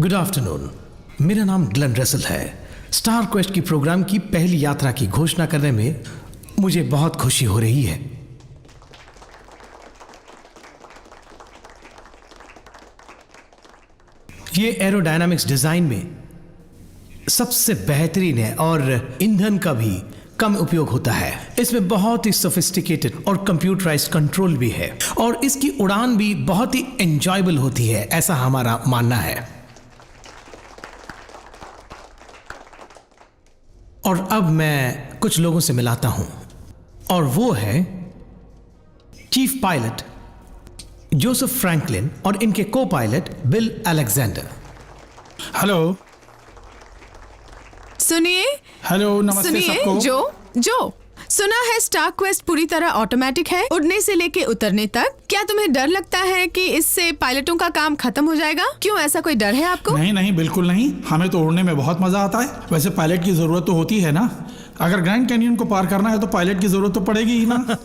Good afternoon. मेरा नाम Glenn Russell है। स्टार क्वेस्ट की प्रोग्राम की पहली यात्रा की घोषणा करने में मुझे बहुत खुशी हो रही है। ये एरोडायनामिक्स डिजाइन में सबसे बेहतरीन है और ईंधन का भी कम उपयोग होता है। इसमें बहुत ही सोफिस्टिकेटेड और कंप्यूटराइज्ड कंट्रोल भी है और इसकी उड़ान भी बहुत ही एंजॉयबल होती है, ऐसा हमारा मानना है। और अब मैं कुछ लोगों से मिलाता हूं और वो है चीफ पायलट जोसेफ फ्रैंकलिन और इनके को पायलट बिल अलेक्जेंडर। हेलो। सुनिए। हेलो, नमस्ते सुनिए सबको। जो सुना है स्टार क्वेस्ट पूरी तरह ऑटोमेटिक है, उड़ने से लेके उतरने तक। क्या तुम्हें डर लगता है कि इससे पायलटों का काम खत्म हो जाएगा? क्यों, ऐसा कोई डर है आपको? नहीं नहीं, बिल्कुल नहीं। हमें तो उड़ने में बहुत मजा आता है। वैसे पायलट की जरूरत तो होती है ना। अगर ग्रैंड कैनियन को पार करना है तो पायलट की जरूरत तो पड़ेगी ही ना।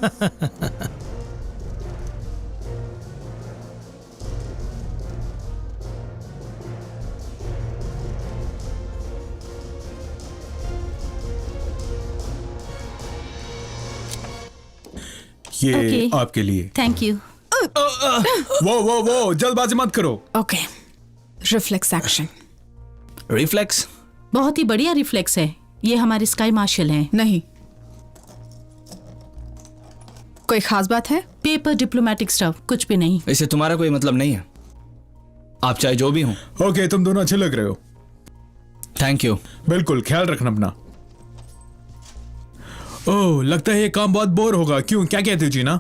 ये Okay. आपके लिए। Thank you. वो जल्दबाजी मत करो। Okay, reflex action. रिफ्लेक्स? बहुत ही बढ़िया रिफ्लेक्स है। ये हमारे स्काई मार्शल हैं। नहीं, कोई खास बात है? पेपर डिप्लोमेटिक स्टफ, कुछ भी नहीं। इससे तुम्हारा कोई मतलब नहीं है, आप चाहे जो भी हो। ओके, तुम दोनों अच्छे लग रहे हो। Thank you. बिल्कुल, ख्याल रखना अपना। ओह, लगता है ये काम बहुत बोर होगा। क्यों, क्या कहते हो जीना?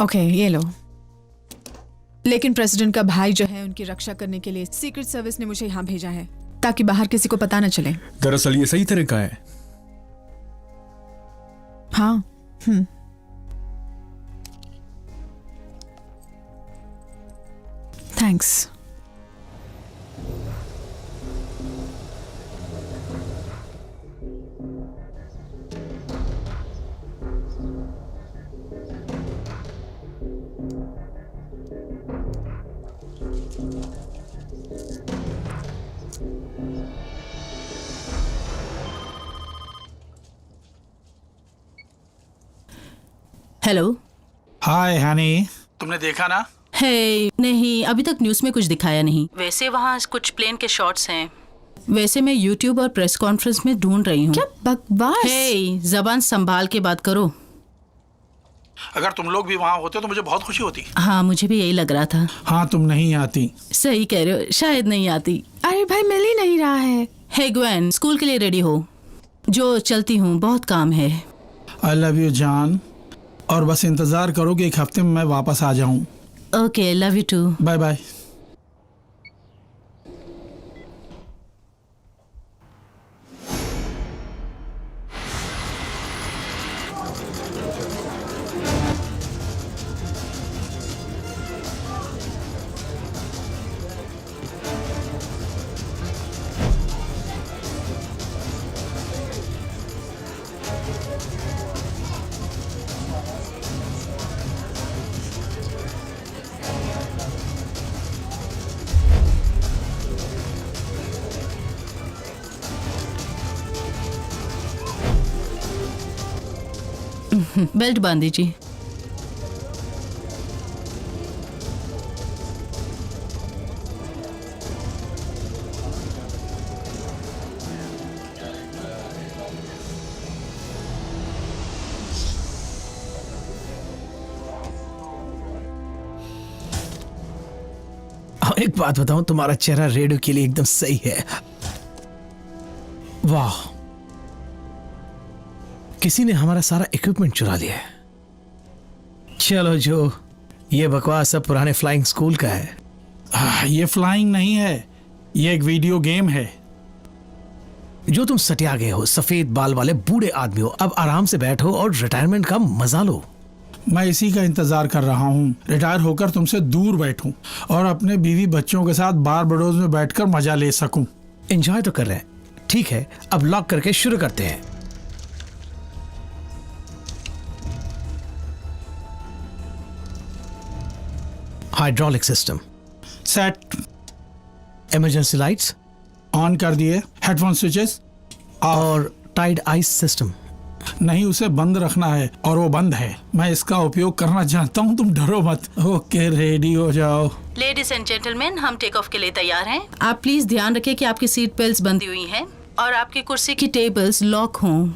ओके, ये लो। लेकिन प्रेसिडेंट का भाई जो है, उनकी रक्षा करने के लिए सीक्रेट सर्विस ने मुझे यहाँ भेजा है ताकि बाहर किसी को पता न चले। दरअसल ये सही तरीका है। हाँ। थैंक्स। हेलो। हाय हनी, तुमने देखा ना? है नहीं, अभी तक न्यूज़ में कुछ दिखाया नहीं। वैसे वहाँ कुछ प्लेन के शॉट्स हैं। वैसे मैं यूट्यूब और प्रेस कॉन्फ्रेंस में ढूंढ रही हूँ। क्या बकवास। हे, जबान संभाल के बात करो। अगर तुम लोग भी वहाँ होते तो मुझे बहुत खुशी होती। हाँ, मुझे भी यही लग रहा था। हाँ, तुम नहीं आती। सही कह रहे हो, शायद नहीं आती। अरे भाई, मिल ही नहीं रहा है। हे ग्वेन, स्कूल के लिए रेडी हो? जो चलती हूँ, बहुत काम है। आई लव यू जान, और बस इंतजार करो कि एक हफ्ते में मैं वापस आ जाऊं। Okay, love you too. Bye bye. Belt बांध दीजिए। एक बात बताऊं, तुम्हारा चेहरा रेडियो के लिए एकदम सही है। वाह, किसी ने हमारा सारा इक्विपमेंट चुरा लिया है। चलो, जो ये बकवास सब पुराने फ्लाइंग स्कूल का है। ये फ्लाइंग नहीं है, ये एक वीडियो गेम है। जो तुम सटिया गए हो, सफेद बाल वाले बूढ़े आदमी हो, अब आराम से बैठो और रिटायरमेंट का मजा लो। मैं इसी का इंतजार कर रहा हूँ, रिटायर होकर तुमसे दूर बैठूं और अपने बीवी बच्चों के साथ बारबडोस में बैठकर मजा ले सकूं। एंजॉय तो कर रहे हैं, ठीक है। अब लॉक करके शुरू करते हैं। Hydraulic system set. Emergency lights on कर दिए, हेडफोन स्विचेस और टाइड आइस सिस्टम। नहीं, उसे बंद रखना है और वो बंद है। मैं इसका उपयोग करना जानता हूँ, तुम डरो मत। ओके, रेडी हो जाओ। लेडीज एंड जेंटलमैन, हम टेक ऑफ के लिए तैयार हैं। आप प्लीज ध्यान रखें कि आपकी सीट बेल्ट बंधी हुई हैं और आपकी कुर्सी की टेबल्स लॉक हों।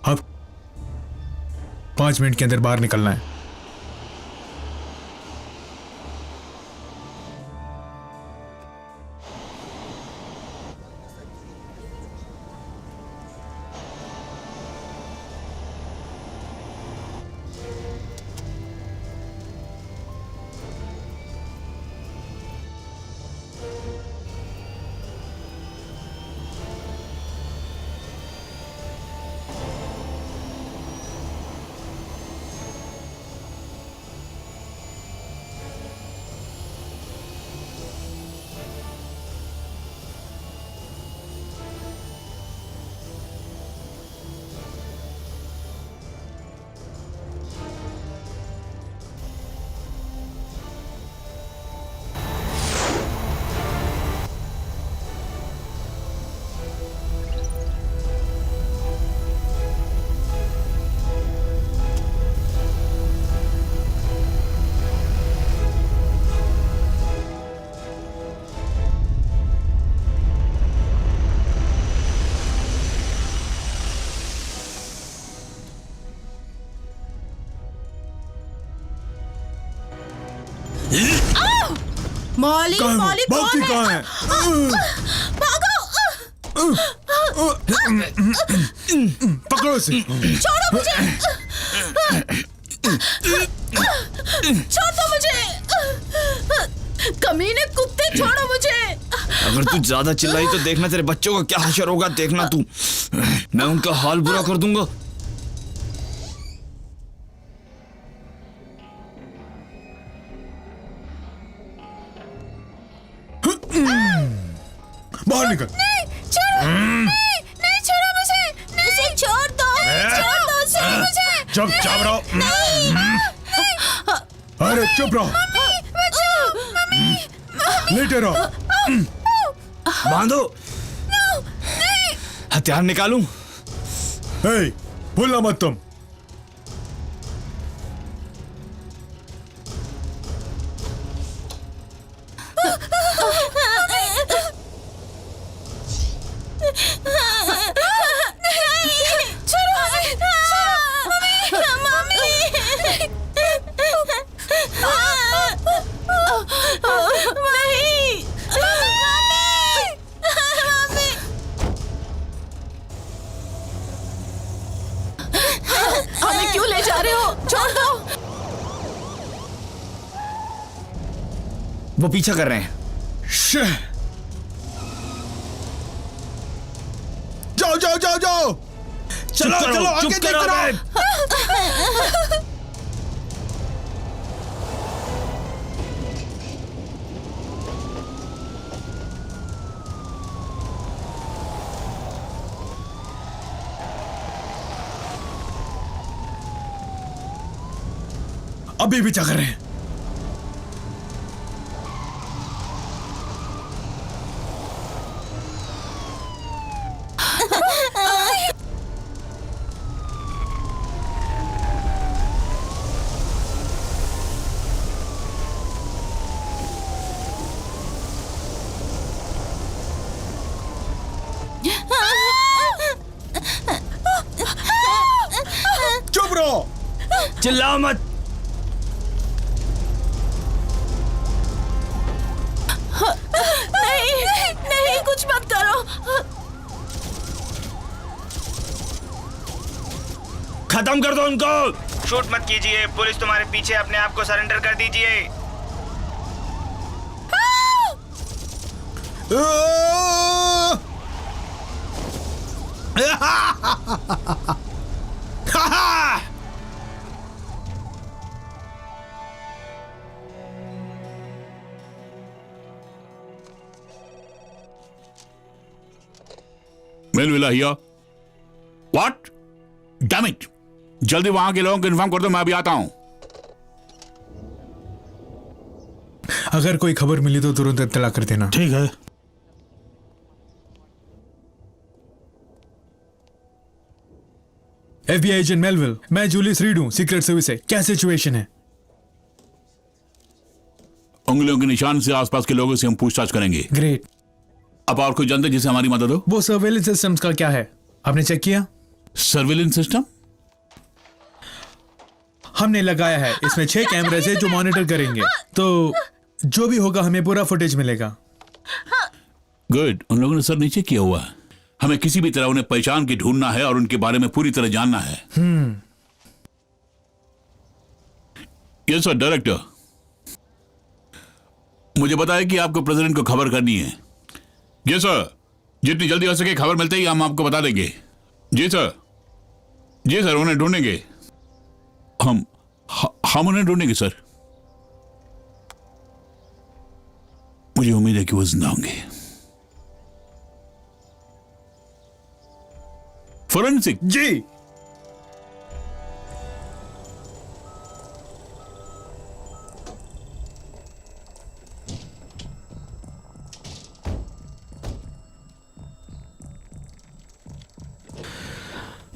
अब 5 मिनट के अंदर बाहर निकलना है। मौली, मौली कौन है? कहाँ है? पकड़ो इसे। छोड़ो मुझे! छोड़ दो मुझे! कमीने कुत्ते, छोड़ो मुझे! अगर तू ज्यादा चिल्लाई तो देखना तेरे बच्चों का क्या हशर होगा, देखना तू। मैं उनका हाल बुरा कर दूंगा। बाहर निकल। नहीं, छोड़ो मुझे! इसे छोड़ दो! छोड़ दो उसे मुझे! चुप रहो। अरे चुप रहो। लेटे रहो। बांधो। हथियार निकालूं? हे, भूलना मत तुम। हमें क्यों ले जा रहे हो? छोड़ दो! वो पीछा कर रहे हैं। जाओ जाओ जाओ जाओ। चलो चलो आगे देखते रहो। अभी पीछा कर रहे हैं। चुप रहो। चिल्लाओ मत। नहीं, कुछ मत करो। खत्म कर दो उनको। शूट मत कीजिए, पुलिस तुम्हारे पीछे, अपने आप को सरेंडर कर दीजिए। मेलविला हियर। व्हाट? Damn it! जल्दी वहां के लोगों को इन्फॉर्म कर दो, मैं अभी आता हूं। अगर कोई खबर मिली तो तुरंत इत्तला कर देना। ठीक है। FBI एजेंट मेलविल, मैं जूलियस रीड हूँ, सीक्रेट सर्विस है। क्या सिचुएशन है? उंगलियों के निशान से आसपास के लोगों से हम पूछताछ करेंगे। ग्रेट। अब और कोई जानते जिससे हमारी मदद हो? वो सर्वेलेंस सिस्टम्स का क्या है, आपने चेक किया? Surveillance system? हमने लगाया है, इसमें 6 कैमरास है जो मॉनिटर करेंगे, तो जो भी होगा हमें पूरा फुटेज मिलेगा। गुड। उन लोगों ने सर नीचे किया हुआ है। हमें किसी भी तरह उन्हें पहचान के ढूंढना है और उनके बारे में पूरी तरह जानना है। यस सर डायरेक्टर, मुझे बताया कि आपको प्रेसिडेंट को खबर करनी है। जी सर, जितनी जल्दी हो सके खबर मिलते ही हम आपको बता देंगे। जी सर। जी सर, उन्हें ढूंढेंगे। हम उन्हें ढूंढेंगे सर। मुझे उम्मीद है कि वो जिंदा होंगे। फोरेंसिक जी।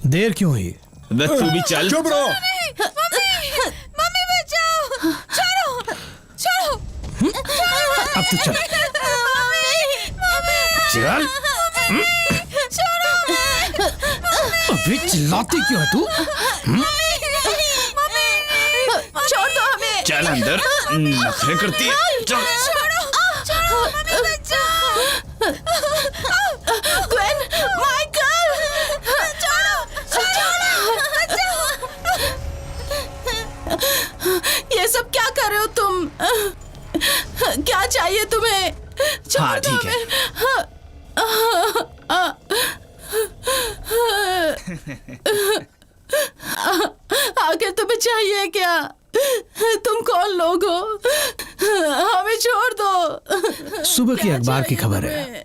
देर क्यों हुई? तू भी चल। चुप रहो। मम्मी बचाओ, छोड़ो, छोड़ो, अब तो चल। चल। अभी चिल्लाती क्यों है तू? छोड़ दो हमें। चल अंदर, नखरे करती है। चल। ग्वेन, माइकल, ये सब क्या कर रहे हो तुम? क्या चाहिए तुम्हें? हाँ ठीक है। आखिर तुम्हें चाहिए क्या? तुम कौन लोग हो? हमें छोड़ दो। सुबह की अखबार की खबर है।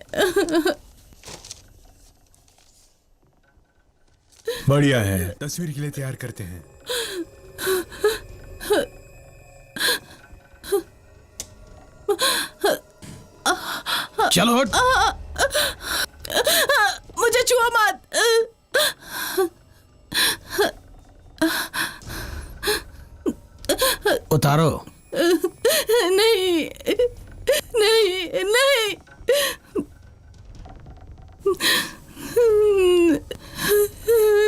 बढ़िया है, तस्वीर के लिए तैयार करते हैं। चलो हट। मुझे छुओ मत। उतारो। नहीं, नहीं, नहीं।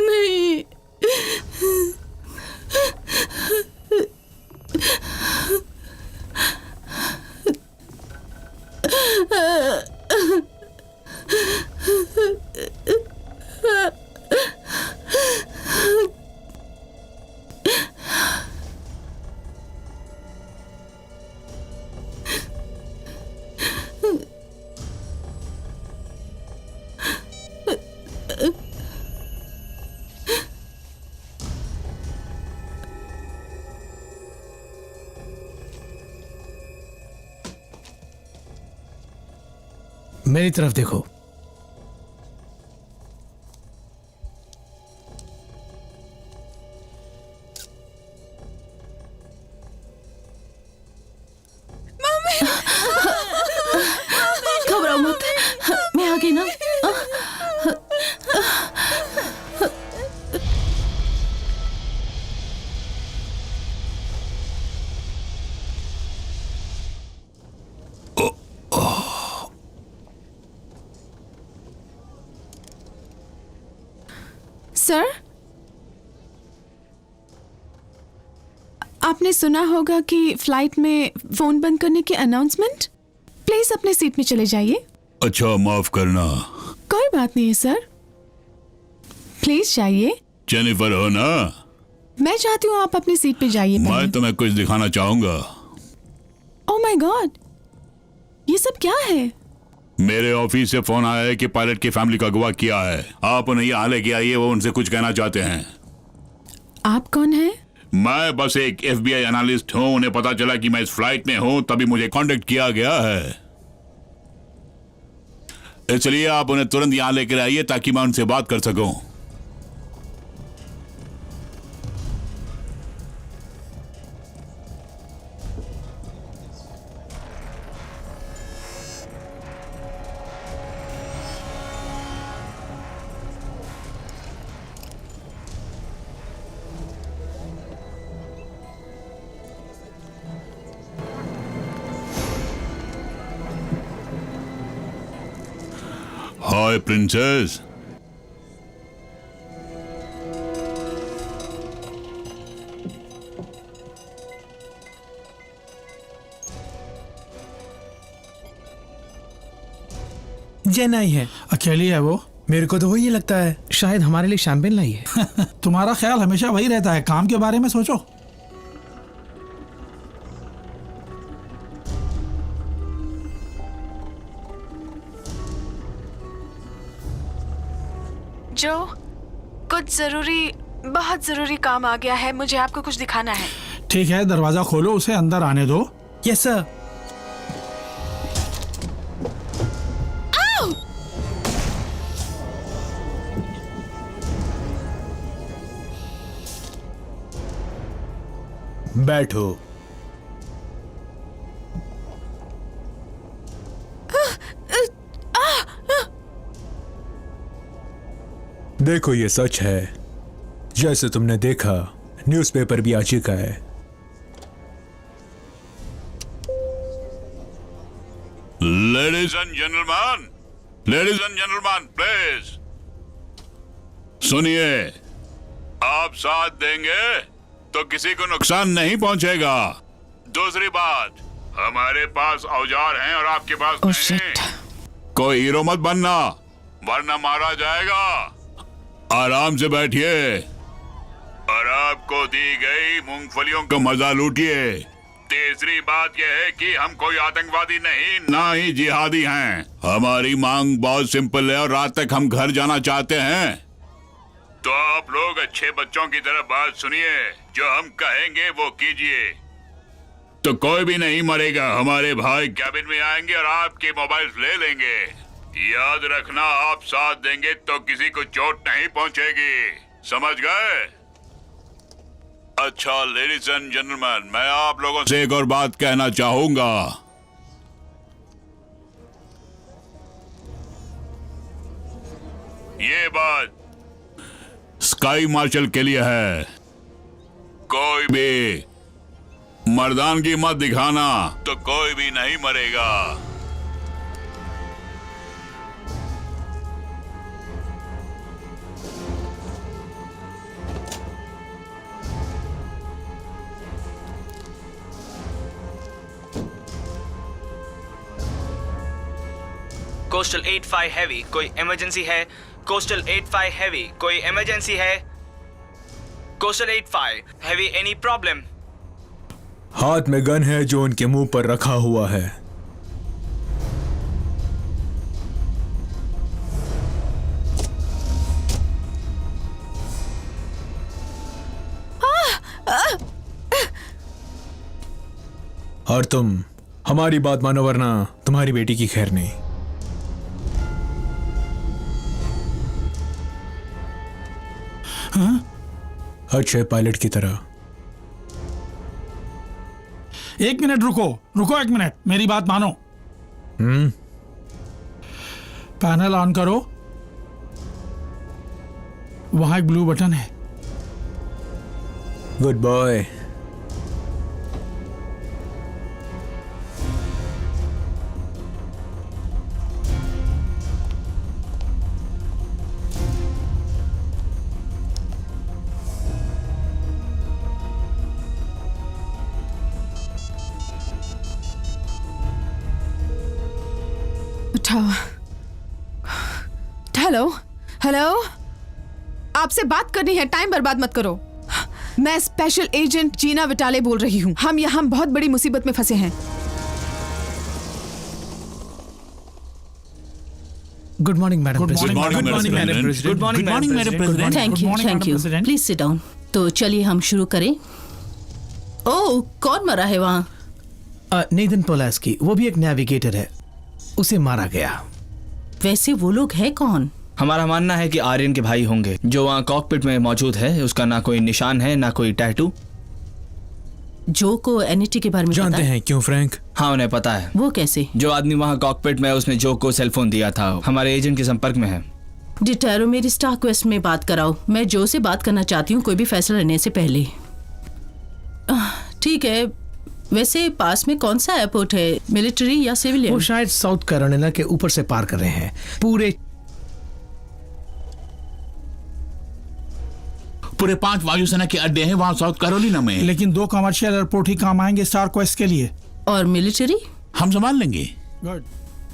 नहीं। मेरी तरफ देखो। घबराओ मत, मैं आ गई ना। सर, आपने सुना होगा कि फ्लाइट में फोन बंद करने की अनाउंसमेंट। प्लीज अपने सीट में चले जाइए। अच्छा, माफ करना। कोई बात नहीं है सर, प्लीज जाइए। जेनिफर हो ना? मैं चाहती हूँ आप अपनी सीट पे जाइए। मैं तुम्हें कुछ दिखाना चाहूंगा। ओह माय गॉड, ये सब क्या है? मेरे ऑफिस से फोन आया है कि पायलट की फैमिली का अगवा किया है। आप उन्हें यहाँ लेके आइए, वो उनसे कुछ कहना चाहते हैं। आप कौन हैं? मैं बस एक FBI एनालिस्ट हूँ। उन्हें पता चला कि मैं इस फ्लाइट में हूँ, तभी मुझे कांटेक्ट किया गया है। इसलिए आप उन्हें तुरंत यहाँ लेकर आइए ताकि मैं उनसे बात कर सकूं। हाय प्रिंसेस। जैन आई है। अकेली है वो? मेरे को तो वही लगता है, शायद हमारे लिए शैंपेन लाई है। तुम्हारा ख्याल हमेशा वही रहता है, काम के बारे में सोचो। जो कुछ बहुत जरूरी काम आ गया है, मुझे आपको कुछ दिखाना है। ठीक है, दरवाजा खोलो, उसे अंदर आने दो। Yes sir. बैठो। देखो ये सच है, जैसे तुमने देखा न्यूज़पेपर भी आ चुका है। लेडीज एंड जेंटलमैन प्लीज सुनिए, आप साथ देंगे तो किसी को नुकसान नहीं पहुंचेगा। दूसरी बात, हमारे पास औजार हैं और आपके पास नहीं। कोई हीरो मत बनना वरना मारा जाएगा। आराम से बैठिए और आपको दी गई मूंगफलियों का मजा लूटिए। तीसरी बात यह है कि हम कोई आतंकवादी नहीं, ना ही जिहादी हैं। हमारी मांग बहुत सिंपल है और रात तक हम घर जाना चाहते हैं। तो आप लोग अच्छे बच्चों की तरह बात सुनिए, जो हम कहेंगे वो कीजिए। तो कोई भी नहीं मरेगा। हमारे भाई कैबिन में आएंगे और आपके मोबाइल ले लेंगे। याद रखना, आप साथ देंगे तो किसी को चोट नहीं पहुंचेगी, समझ गए? अच्छा लेडीज एंड जेंटलमैन, मैं आप लोगों से एक और बात कहना चाहूंगा। ये बात स्काई मार्शल के लिए है। कोई भी मर्दानगी मत दिखाना तो कोई भी नहीं मरेगा। कोस्टल 85 हैवी, कोई इमरजेंसी है? कोस्टल 85 हैवी, कोई इमरजेंसी है? Coastal 85 heavy, any problem? हाथ में गन है जो उनके मुंह पर रखा हुआ है। और तुम हमारी बात मानो वरना तुम्हारी बेटी की खैर नहीं। अच्छे पायलट की तरह। एक मिनट रुको, एक मिनट, मेरी बात मानो। पैनल ऑन करो, वहां एक ब्लू बटन है। Good boy. हेलो हेलो, आपसे बात करनी है, टाइम बर्बाद मत करो। मैं स्पेशल एजेंट जीना विटाले बोल रही हूँ। हम यहाँ बहुत बड़ी मुसीबत में फंसे हैं। Good morning madam president. Good morning madam president. Thank you please sit down. तो चलिए हम शुरू करें। ओह, कौन मरा है वहाँ? नेथन पोलास्की, वो भी एक नेविगेटर है, उसे मारा गया। वैसे वो लोग है कौन? हमारा मानना है कि आर्यन के भाई होंगे। जो वहाँ कॉकपिट में मौजूद है, उसका ना कोई निशान है ना कोई टैटू। जो को एनईटी के बारे में जानते हैं क्यों फ्रैंक? हाँ, उन्हें पता है। वो कैसे? जो आदमी वहाँ कॉकपिट में, उसने जो को सेलफोन दिया था, हमारे एजेंट के संपर्क में है। डिटेरो, मेरी स्टाक वेस्ट में बात कराओ। मैं जो से बात करना चाहती हूँ, कोई भी फैसला लेने से पहले। ठीक है, वैसे पास में कौन सा एयरपोर्ट है, मिलिट्री या सिविलियन? वो शायद साउथ कैरोलिना के ऊपर से पार कर रहे हैं। पूरे पूरे 5 वायुसेना के अड्डे हैं वहाँ साउथ कैरोलिना में। लेकिन 2 कमर्शियल एयरपोर्ट ही काम आएंगे स्टार क्वेस्ट के लिए। और मिलिट्री? हम संभाल लेंगे। गुड,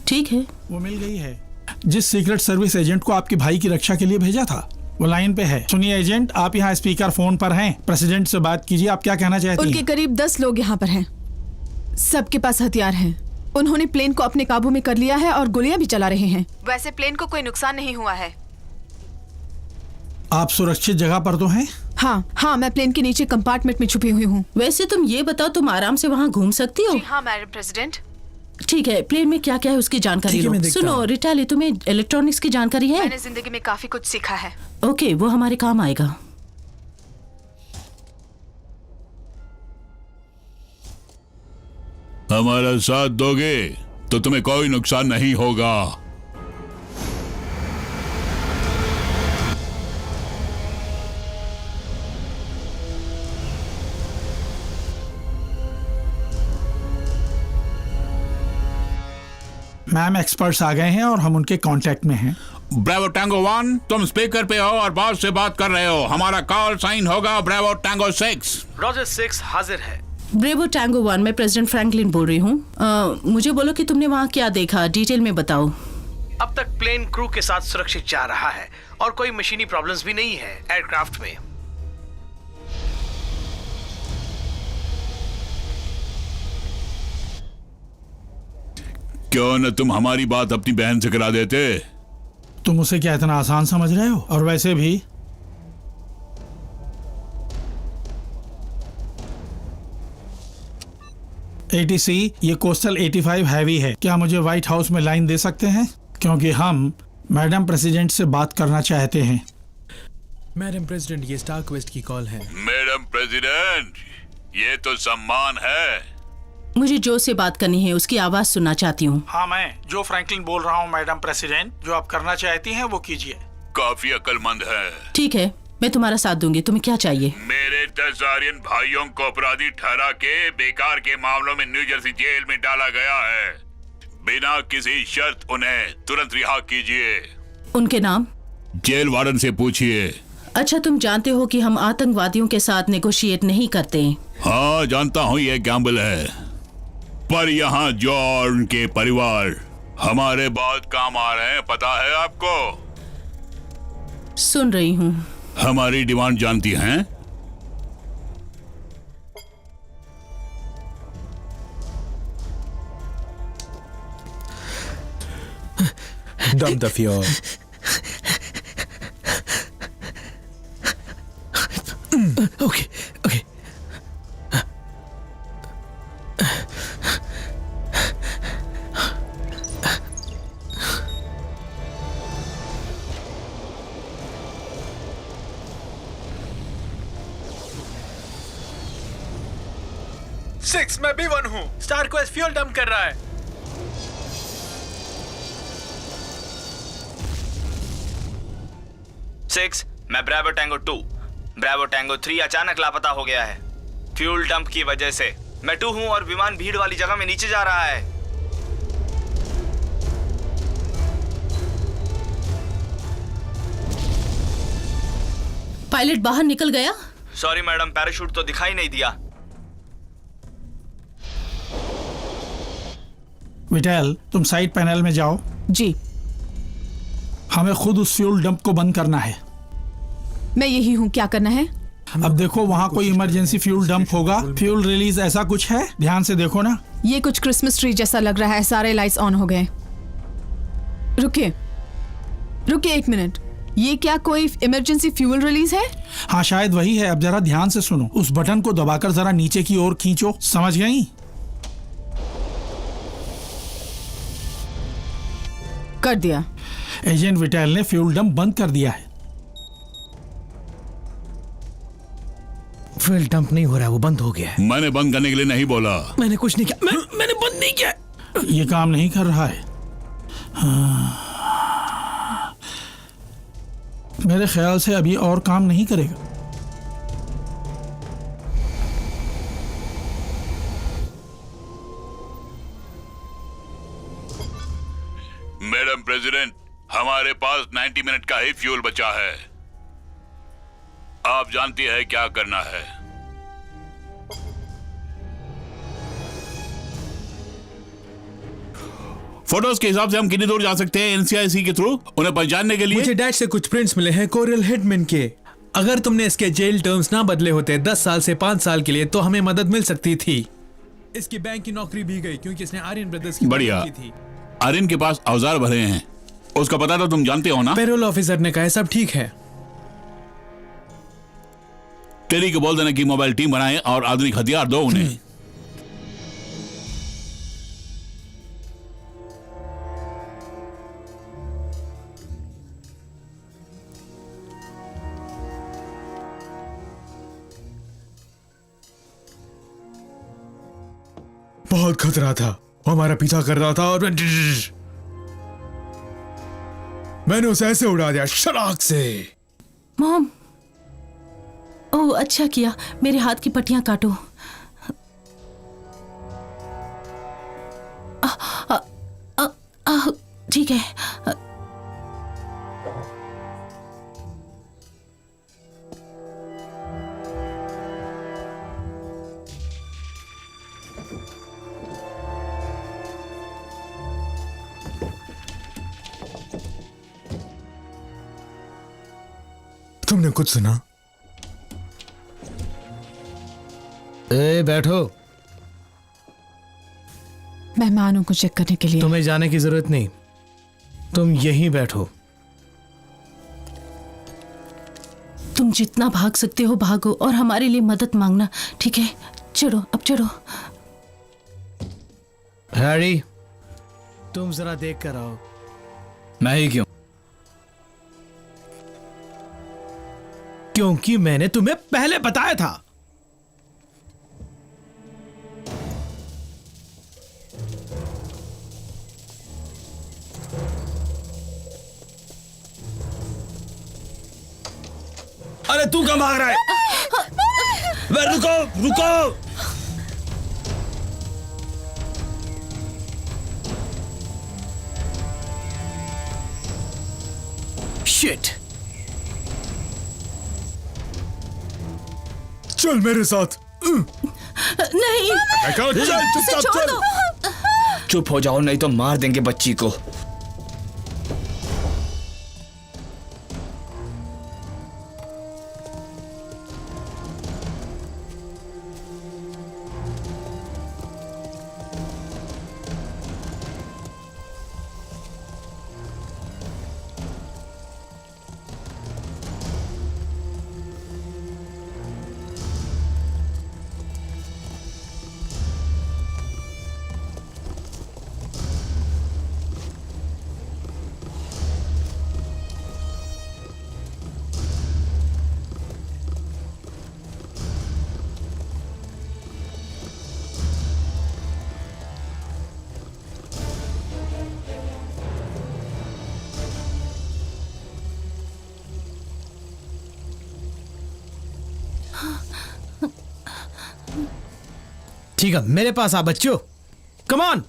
ठीक है। वो मिल गई है। जिस सीक्रेट सर्विस एजेंट को आपके भाई की रक्षा के लिए भेजा था वो लाइन पे है। सुनिए एजेंट, आप यहाँ स्पीकर फोन पर हैं, प्रेसिडेंट से बात कीजिए। आप क्या कहना चाहती उनके हैं? करीब 10 लोग यहाँ पर हैं, सबके पास हथियार हैं। उन्होंने प्लेन को अपने काबू में कर लिया है और गोलियां भी चला रहे हैं। वैसे प्लेन को कोई नुकसान नहीं हुआ है। आप सुरक्षित जगह पर तो हैं? हाँ, मैं प्लेन के नीचे कंपार्टमेंट में छुपी हुई हूँ। वैसे तुम ये बताओ, तुम आराम से वहाँ घूम सकती हो? हाँ मैडम प्रेसिडेंट। ठीक है, प्लेन में क्या क्या है उसकी जानकारी लो। सुनो रिटाली, तुम्हें इलेक्ट्रॉनिक्स की जानकारी है? मैंने जिंदगी में काफी कुछ सीखा है। ओके, वो हमारे काम आएगा। हमारा साथ दोगे तो तुम्हें कोई नुकसान नहीं होगा। मैम, एक्सपर्ट्स आ गए हैं और हम उनके कांटेक्ट में हैं। ब्रेवो टैंगो 1, तुम स्पीकर पे हो और बॉस से बात कर रहे हो। हमारा कॉल साइन होगा ब्रेवो टैंगो 6। रॉजर 6 हाजिर है। ब्रेवो टैंगो 1, मैं प्रेसिडेंट फ्रैंकलिन बोल रही हूँ। मुझे बोलो कि तुमने वहाँ क्या देखा, डिटेल में बताओ। अब तक प्लेन क्रू के साथ सुरक्षित जा रहा है और कोई मशीनी प्रॉब्लम्स भी नहीं है एयरक्राफ्ट में। क्यों न तुम हमारी बात अपनी बहन से करा देते? तुम उसे क्या इतना आसान समझ रहे हो? और वैसे भी ATC, ये कोस्टल 85 हैवी है। क्या मुझे व्हाइट हाउस में लाइन दे सकते हैं? क्योंकि हम मैडम प्रेसिडेंट से बात करना चाहते हैं। मैडम प्रेसिडेंट, ये स्टार क्वेस्ट की कॉल है। मैडम प्रेसिडेंट, ये तो सम्मान है। मुझे जो से बात करनी है, उसकी आवाज सुनना चाहती हूँ। हाँ, मैं जो फ्रैंकलिन बोल रहा हूँ। मैडम प्रेसिडेंट, जो आप करना चाहती हैं वो कीजिए। काफी अक्लमंद है। ठीक है, मैं तुम्हारा साथ दूंगी। तुम्हें क्या चाहिए? मेरे 10 आर्यन भाइयों को अपराधी ठहरा के बेकार के मामलों में न्यू जर्सी जेल में डाला गया है। बिना किसी शर्त उन्हें तुरंत रिहा कीजिए। उनके नाम? जेल वार्डन से पूछिए। अच्छा, तुम जानते हो कि हम आतंकवादियों के साथ नेगोशिएट नहीं करते। हाँ जानता हूँ, ये गैम्बल है, पर यहाँ जो और उनके परिवार हमारे बहुत काम आ रहे हैं, पता है आपको? सुन रही हूँ। हमारी डिमांड जानती हैं? Dump the fuel. Okay okay. Six, मैं भी 1 हूँ। स्टार क्वेस्ट फ्यूल डंप कर रहा है। सिक्स, मैं ब्रेवो टैंगो 2। ब्रेवो टैंगो 3 अचानक लापता हो गया है फ्यूल डंप की वजह से। मैं 2 हूँ और विमान भीड़ वाली जगह में नीचे जा रहा है। पायलट बाहर निकल गया? सॉरी मैडम, पैराशूट तो दिखाई नहीं दिया। विटेल, तुम साइड पैनल में जाओ। जी। हमें खुद उस फ्यूल डंप को बंद करना है। मैं यही हूँ, क्या करना है? अब देखो, वहाँ कोई इमरजेंसी फ्यूल डंप होगा, फ्यूल रिलीज, ऐसा कुछ है? ध्यान से देखो ना। ये कुछ क्रिसमस ट्री जैसा लग रहा है। सारे लाइट्स ऑन हो गए। रुकिए 1 मिनट, ये क्या कोई इमरजेंसी फ्यूल रिलीज है? हाँ शायद वही है। अब जरा ध्यान से सुनो, उस बटन को दबाकर जरा नीचे की ओर खींचो। समझ गई? कर दिया। एजेंट विटेल ने फ्यूल डंप बंद कर दिया है। फ्यूल डंप नहीं हो रहा है, वो बंद हो गया है। मैंने बंद करने के लिए नहीं बोला। मैंने कुछ नहीं किया। मैंने बंद नहीं किया। ये काम नहीं कर रहा है। हाँ। मेरे ख्याल से अभी और काम नहीं करेगा। मैडम प्रेसिडेंट, हमारे पास 90 मिनट का ही फ्यूल बचा है। आप जानती है क्या करना है। फोटोज के हिसाब से हम कितनी दूर जा सकते हैं एनसीआईसी के थ्रू उन्हें पहचानने के लिए? मुझे डैड से कुछ प्रिंट्स मिले हैं कोरल हेडमैन के। अगर तुमने इसके जेल टर्म्स ना बदले होते 10 साल से 5 साल के लिए तो हमें मदद मिल सकती थी। इसकी बैंक की नौकरी भी गई क्योंकि इसने आर्यन ब्रदर्स की बढ़िया। मदद की थी। आर्यन के पास औजार भरे हैं, उसका पता तो तुम जानते हो ना? पेरोल ऑफिसर ने कहा सब ठीक है। टेरी को बोल देना कि मोबाइल टीम बनाए और आधुनिक हथियार दो उन्हें। बहुत खतरा था, वो हमारा पीछा कर रहा था और मैंने उसे ऐसे उड़ा दिया शराक से। मॉम, ओह अच्छा किया, मेरे हाथ की पट्टियां काटो। ठीक है। तुमने कुछ सुना? बैठो। मेहमानों को चेक करने के लिए। तुम्हें जाने की जरूरत नहीं, तुम यहीं बैठो। तुम जितना भाग सकते हो भागो और हमारे लिए मदद मांगना, ठीक है? चढ़ो, अब चढ़ो। हैरी, तुम जरा देख कर आओ। मैं ही क्यों? क्योंकि मैंने तुम्हें पहले बताया था। अरे तू कहाँ भाग रहा है? रुको रुको। शिट। चल मेरे साथ। नहीं, चल चुपचाप चल। चुप हो जाओ नहीं तो मार देंगे बच्ची को। ठीक है, मेरे पास आ बच्चों, कम ऑन।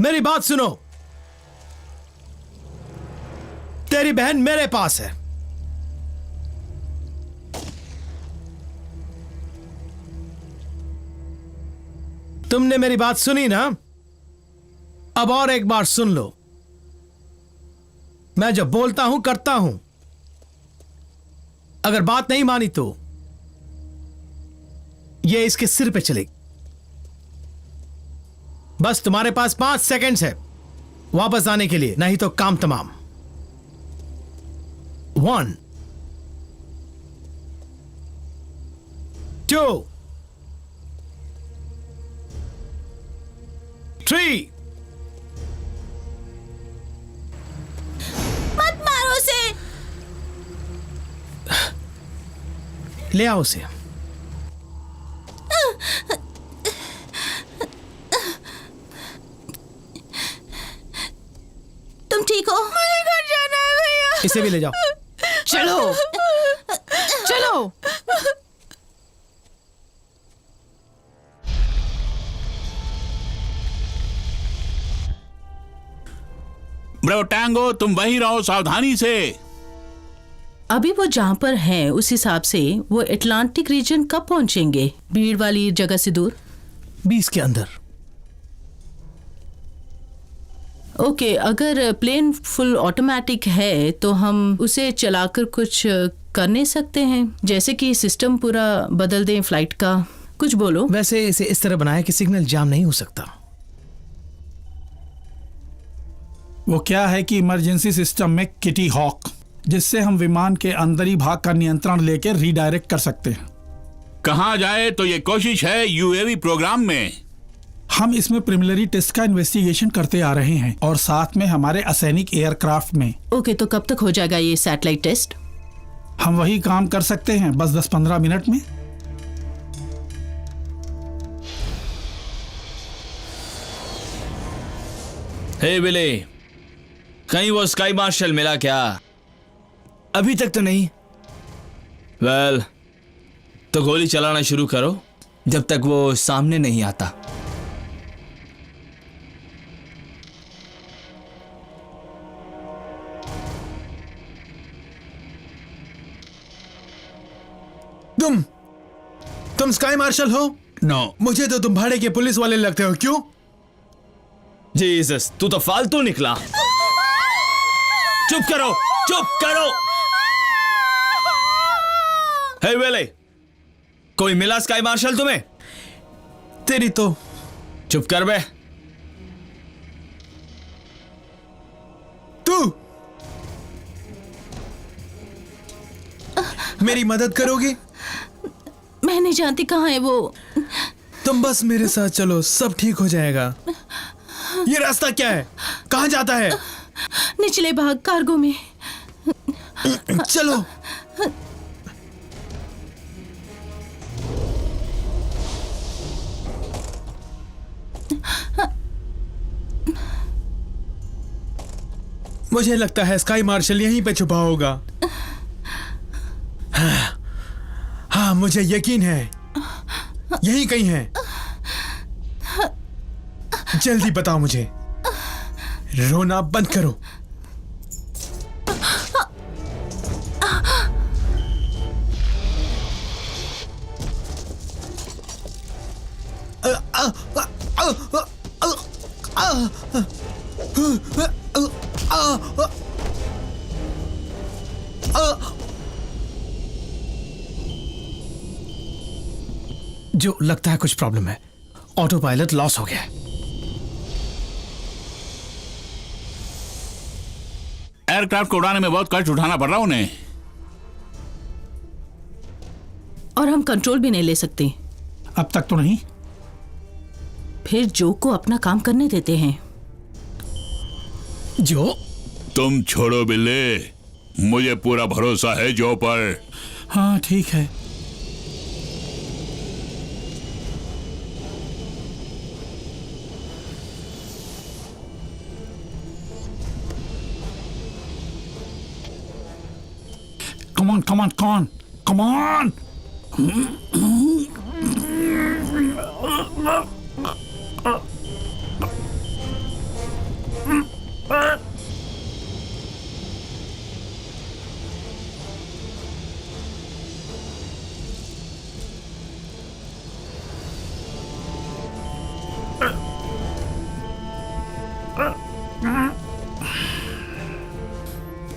मेरी बात सुनो, तेरी बहन मेरे पास है। तुमने मेरी बात सुनी ना? अब और एक बार सुन लो, मैं जो बोलता हूं करता हूं। अगर बात नहीं मानी तो ये इसके सिर पे चलेगी। बस तुम्हारे पास 5 सेकंड्स है वापस आने के लिए, नहीं तो काम तमाम। 1 2 3। मत मारो उसे। ले आओ उसे। तुम ठीक हो? मुझे घर जाना है भैया। इसे भी ले जाओ। चलो चलो। ब्रेव टैंगो, तुम वहीं रहो सावधानी से। अभी वो जहाँ पर हैं उस हिसाब से वो अटलांटिक रीजन कब पहुंचेंगे, भीड़ वाली जगह से दूर? 20 के अंदर। ओके, अगर प्लेन फुल ऑटोमेटिक है तो हम उसे चलाकर कुछ कर नहीं सकते हैं, जैसे कि सिस्टम पूरा बदल दें फ्लाइट का? कुछ बोलो। वैसे इसे इस तरह बनाया कि सिग्नल जाम नहीं हो सकता। वो क्या है कि इमरजेंसी सिस्टम में किटी हॉक, जिससे हम विमान के अंदरी भाग का नियंत्रण लेकर रीडायरेक्ट कर सकते हैं। कहाँ जाए तो ये कोशिश है यूएवी प्रोग्राम में। हम इसमें प्रिलिमिनरी टेस्ट का इन्वेस्टिगेशन करते आ रहे हैं और साथ में हमारे असैनिक एयरक्राफ्ट में। ओके, तो कब तक हो जाएगा ये सैटेलाइट टेस्ट? हम वही काम कर सकते हैं, बस 10-15 मिनट में। हे बिले, कहीं वो स्काई मार्शल मिला क्या? अभी तक तो नहीं। वेल, तो गोली चलाना शुरू करो जब तक वो सामने नहीं आता। तुम स्काई मार्शल हो? नो, मुझे तो तुम भाड़े के पुलिस वाले लगते हो। क्यों? जीसस, तू तो फालतू निकला। चुप करो, चुप करो। हे वेले, कोई मिला स्काई मार्शल तुम्हें? तेरी तो। चुप कर बे। तू मेरी मदद करोगी? मैं नहीं जानती कहाँ है वो। तुम बस मेरे साथ चलो, सब ठीक हो जाएगा। ये रास्ता क्या है? कहाँ जाता है? निचले भाग कार्गो में। चलो। मुझे लगता है स्काई मार्शल यहीं पे छुपा होगा। हाँ, मुझे यकीन है यहीं कहीं है। जल्दी बताओ मुझे। रोना बंद करो। जो लगता है कुछ प्रॉब्लम है। ऑटो पायलट लॉस हो गया है। एयरक्राफ्ट को उड़ाने में बहुत कष्ट उठाना पड़ रहा उन्हें। और हम कंट्रोल भी नहीं ले सकते। अब तक तो नहीं। फिर जो को अपना काम करने देते हैं। जो? तुम छोड़ो बिल्ले, मुझे पूरा भरोसा है जो पर। हाँ ठीक है। Come on, come on, come on, come on!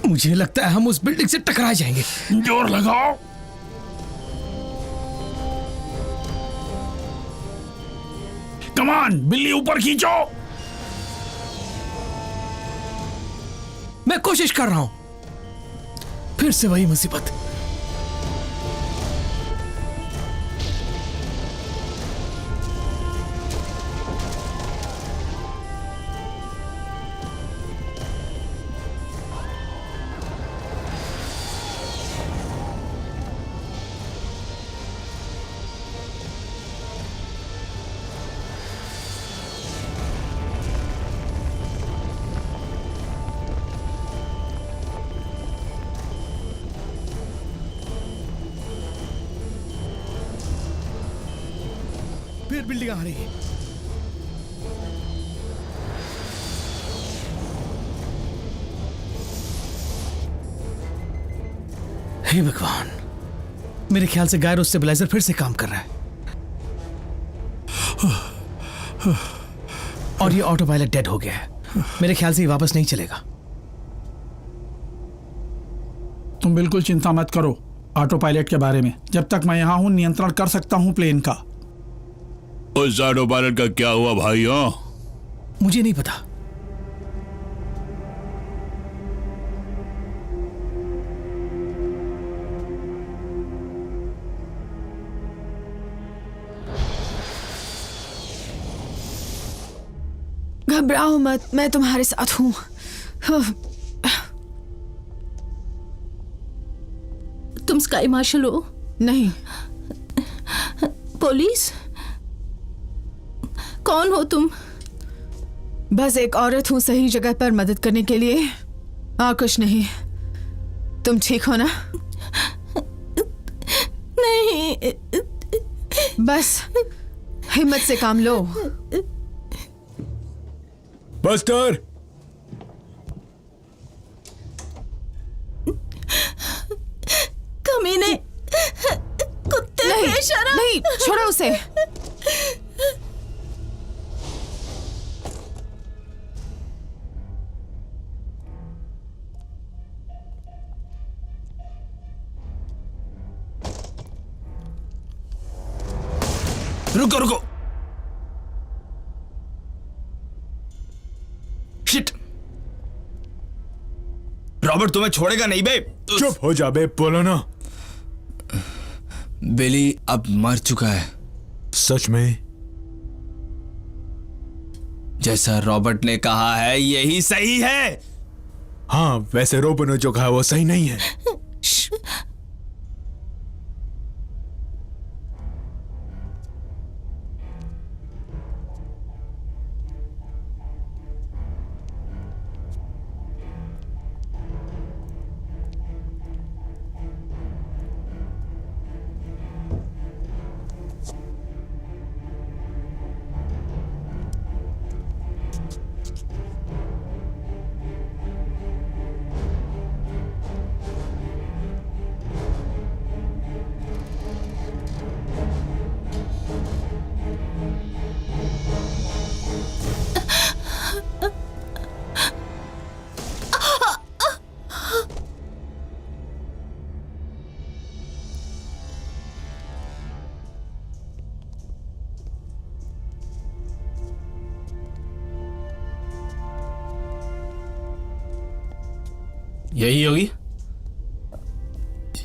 मुझे लगता है हम उस बिल्डिंग से टकरा जाएंगे। जोर लगाओ। Come on, बिल्ली ऊपर खींचो। मैं कोशिश कर रहा हूं। फिर से वही मुसीबत। फिर बिल्डिंग आ रही है। हे भगवान, मेरे ख्याल से गायरो स्टेबलाइजर फिर से काम कर रहा है और ये ऑटो पायलट डेड हो गया है। मेरे ख्याल से ये वापस नहीं चलेगा। तुम बिल्कुल चिंता मत करो ऑटो पायलट के बारे में। जब तक मैं यहाँ हूँ नियंत्रण कर सकता हूँ प्लेन का। उस ऑटो पायलट का क्या हुआ भाइयों? मुझे नहीं पता। घबराओ मत, मैं तुम्हारे साथ हूं। तुम स्काई मार्शल हो? नहीं। पुलिस? कौन हो तुम? बस एक औरत हूं सही जगह पर मदद करने के लिए, और कुछ नहीं। तुम ठीक हो ना? नहीं। बस हिम्मत से काम लो। बस्टर, कमीने, कुत्ते बेशरम। नहीं, छोड़ो उसे। रुको रुको। शिट, रॉबर्ट तुम्हें छोड़ेगा नहीं बे। चुप हो जा बे, बोलो ना। बिली अब मर चुका है। सच में? जैसा रॉबर्ट ने कहा है यही सही है। हाँ, वैसे रोबो ने जो कहा वो सही नहीं है।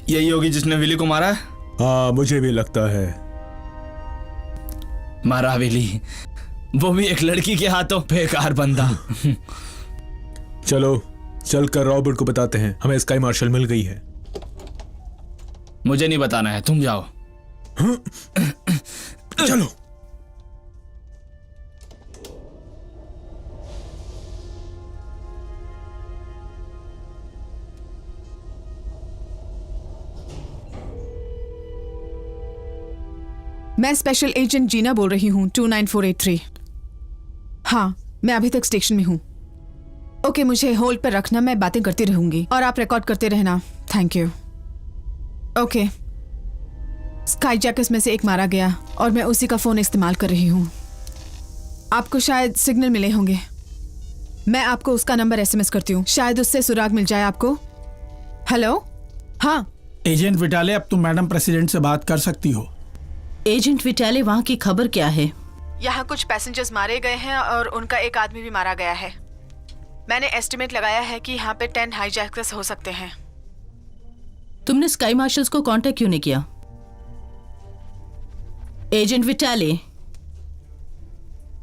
यही होगी जिसने विली को मारा है। हाँ, मुझे भी लगता है। मारा विली, वो भी एक लड़की के हाथों। बेकार बंदा। चलो चलकर रॉबर्ट को बताते हैं हमें स्काई मार्शल मिल गई है। मुझे नहीं बताना है, तुम जाओ। चलो। मैं स्पेशल एजेंट जीना बोल रही हूँ, 29483। हाँ, मैं अभी तक स्टेशन में हूँ। ओके, मुझे होल्ड पर रखना, मैं बातें करती रहूंगी और आप रिकॉर्ड करते रहना। Thank you. Okay. Sky jackers में से एक मारा गया और मैं उसी का फ़ोन इस्तेमाल कर रही हूँ। आपको शायद सिग्नल मिले होंगे। मैं आपको उसका नंबर एसएमएस करती हूँ, शायद उससे सुराग मिल जाए आपको। हेलो? हाँ एजेंट विटाले, अब तुम मैडम प्रेसिडेंट से बात कर सकती हो। एजेंट विटाले, वहाँ की खबर क्या है? यहाँ कुछ पैसेंजर्स मारे गए हैं और उनका एक आदमी भी मारा गया है। मैंने एस्टिमेट लगाया है कि यहाँ पे 10 हाईजैकर्स हो सकते हैं। तुमने स्काई मार्शल्स को कांटेक्ट क्यों नहीं किया? एजेंट विटाले।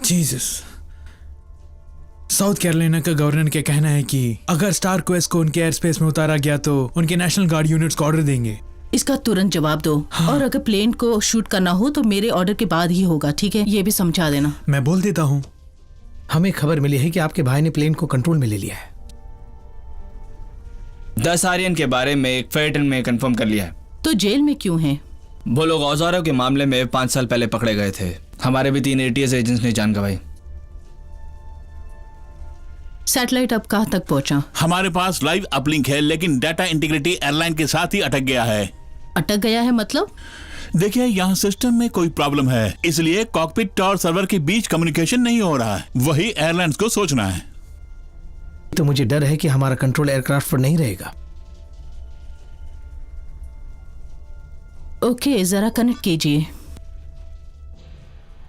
जीसस। साउथ कैरोलिना का गवर्नर का कहना है कि अगर स्टार क्वेस्ट को उनके एयर स्पेस में उतारा गया तो उनके नेशनल गार्ड यूनिट्स को ऑर्डर देंगे। इसका तुरंत जवाब दो। हाँ। और अगर प्लेन को शूट करना हो तो मेरे ऑर्डर के बाद ही होगा, ठीक है? ये भी समझा देना। मैं बोल देता हूँ। हमें खबर मिली है कि आपके भाई ने प्लेन को कंट्रोल में ले लिया है। 10 आर्यन के बारे में एक फेल्टन में कंफर्म कर लिया है। तो जेल में क्यों हैं? वो लोग औजारों के मामले में 5 साल पहले पकड़े गए थे। हमारे भी 3 ATS एजेंट्स ने जान गंवाई। सैटेलाइट अब कहाँ तक पहुंचा? हमारे पास लाइव अपलिंक है, लेकिन डाटा इंटीग्रिटी एयरलाइन के साथ ही अटक गया है। अटक गया है मतलब? देखिए, यहाँ सिस्टम में कोई प्रॉब्लम है, इसलिए कॉकपिट और सर्वर के बीच कम्युनिकेशन नहीं हो रहा है। वही एयरलाइंस को सोचना है। तो मुझे डर है कि हमारा कंट्रोल एयरक्राफ्ट पर नहीं रहेगा। ओके, जरा कनेक्ट कीजिए।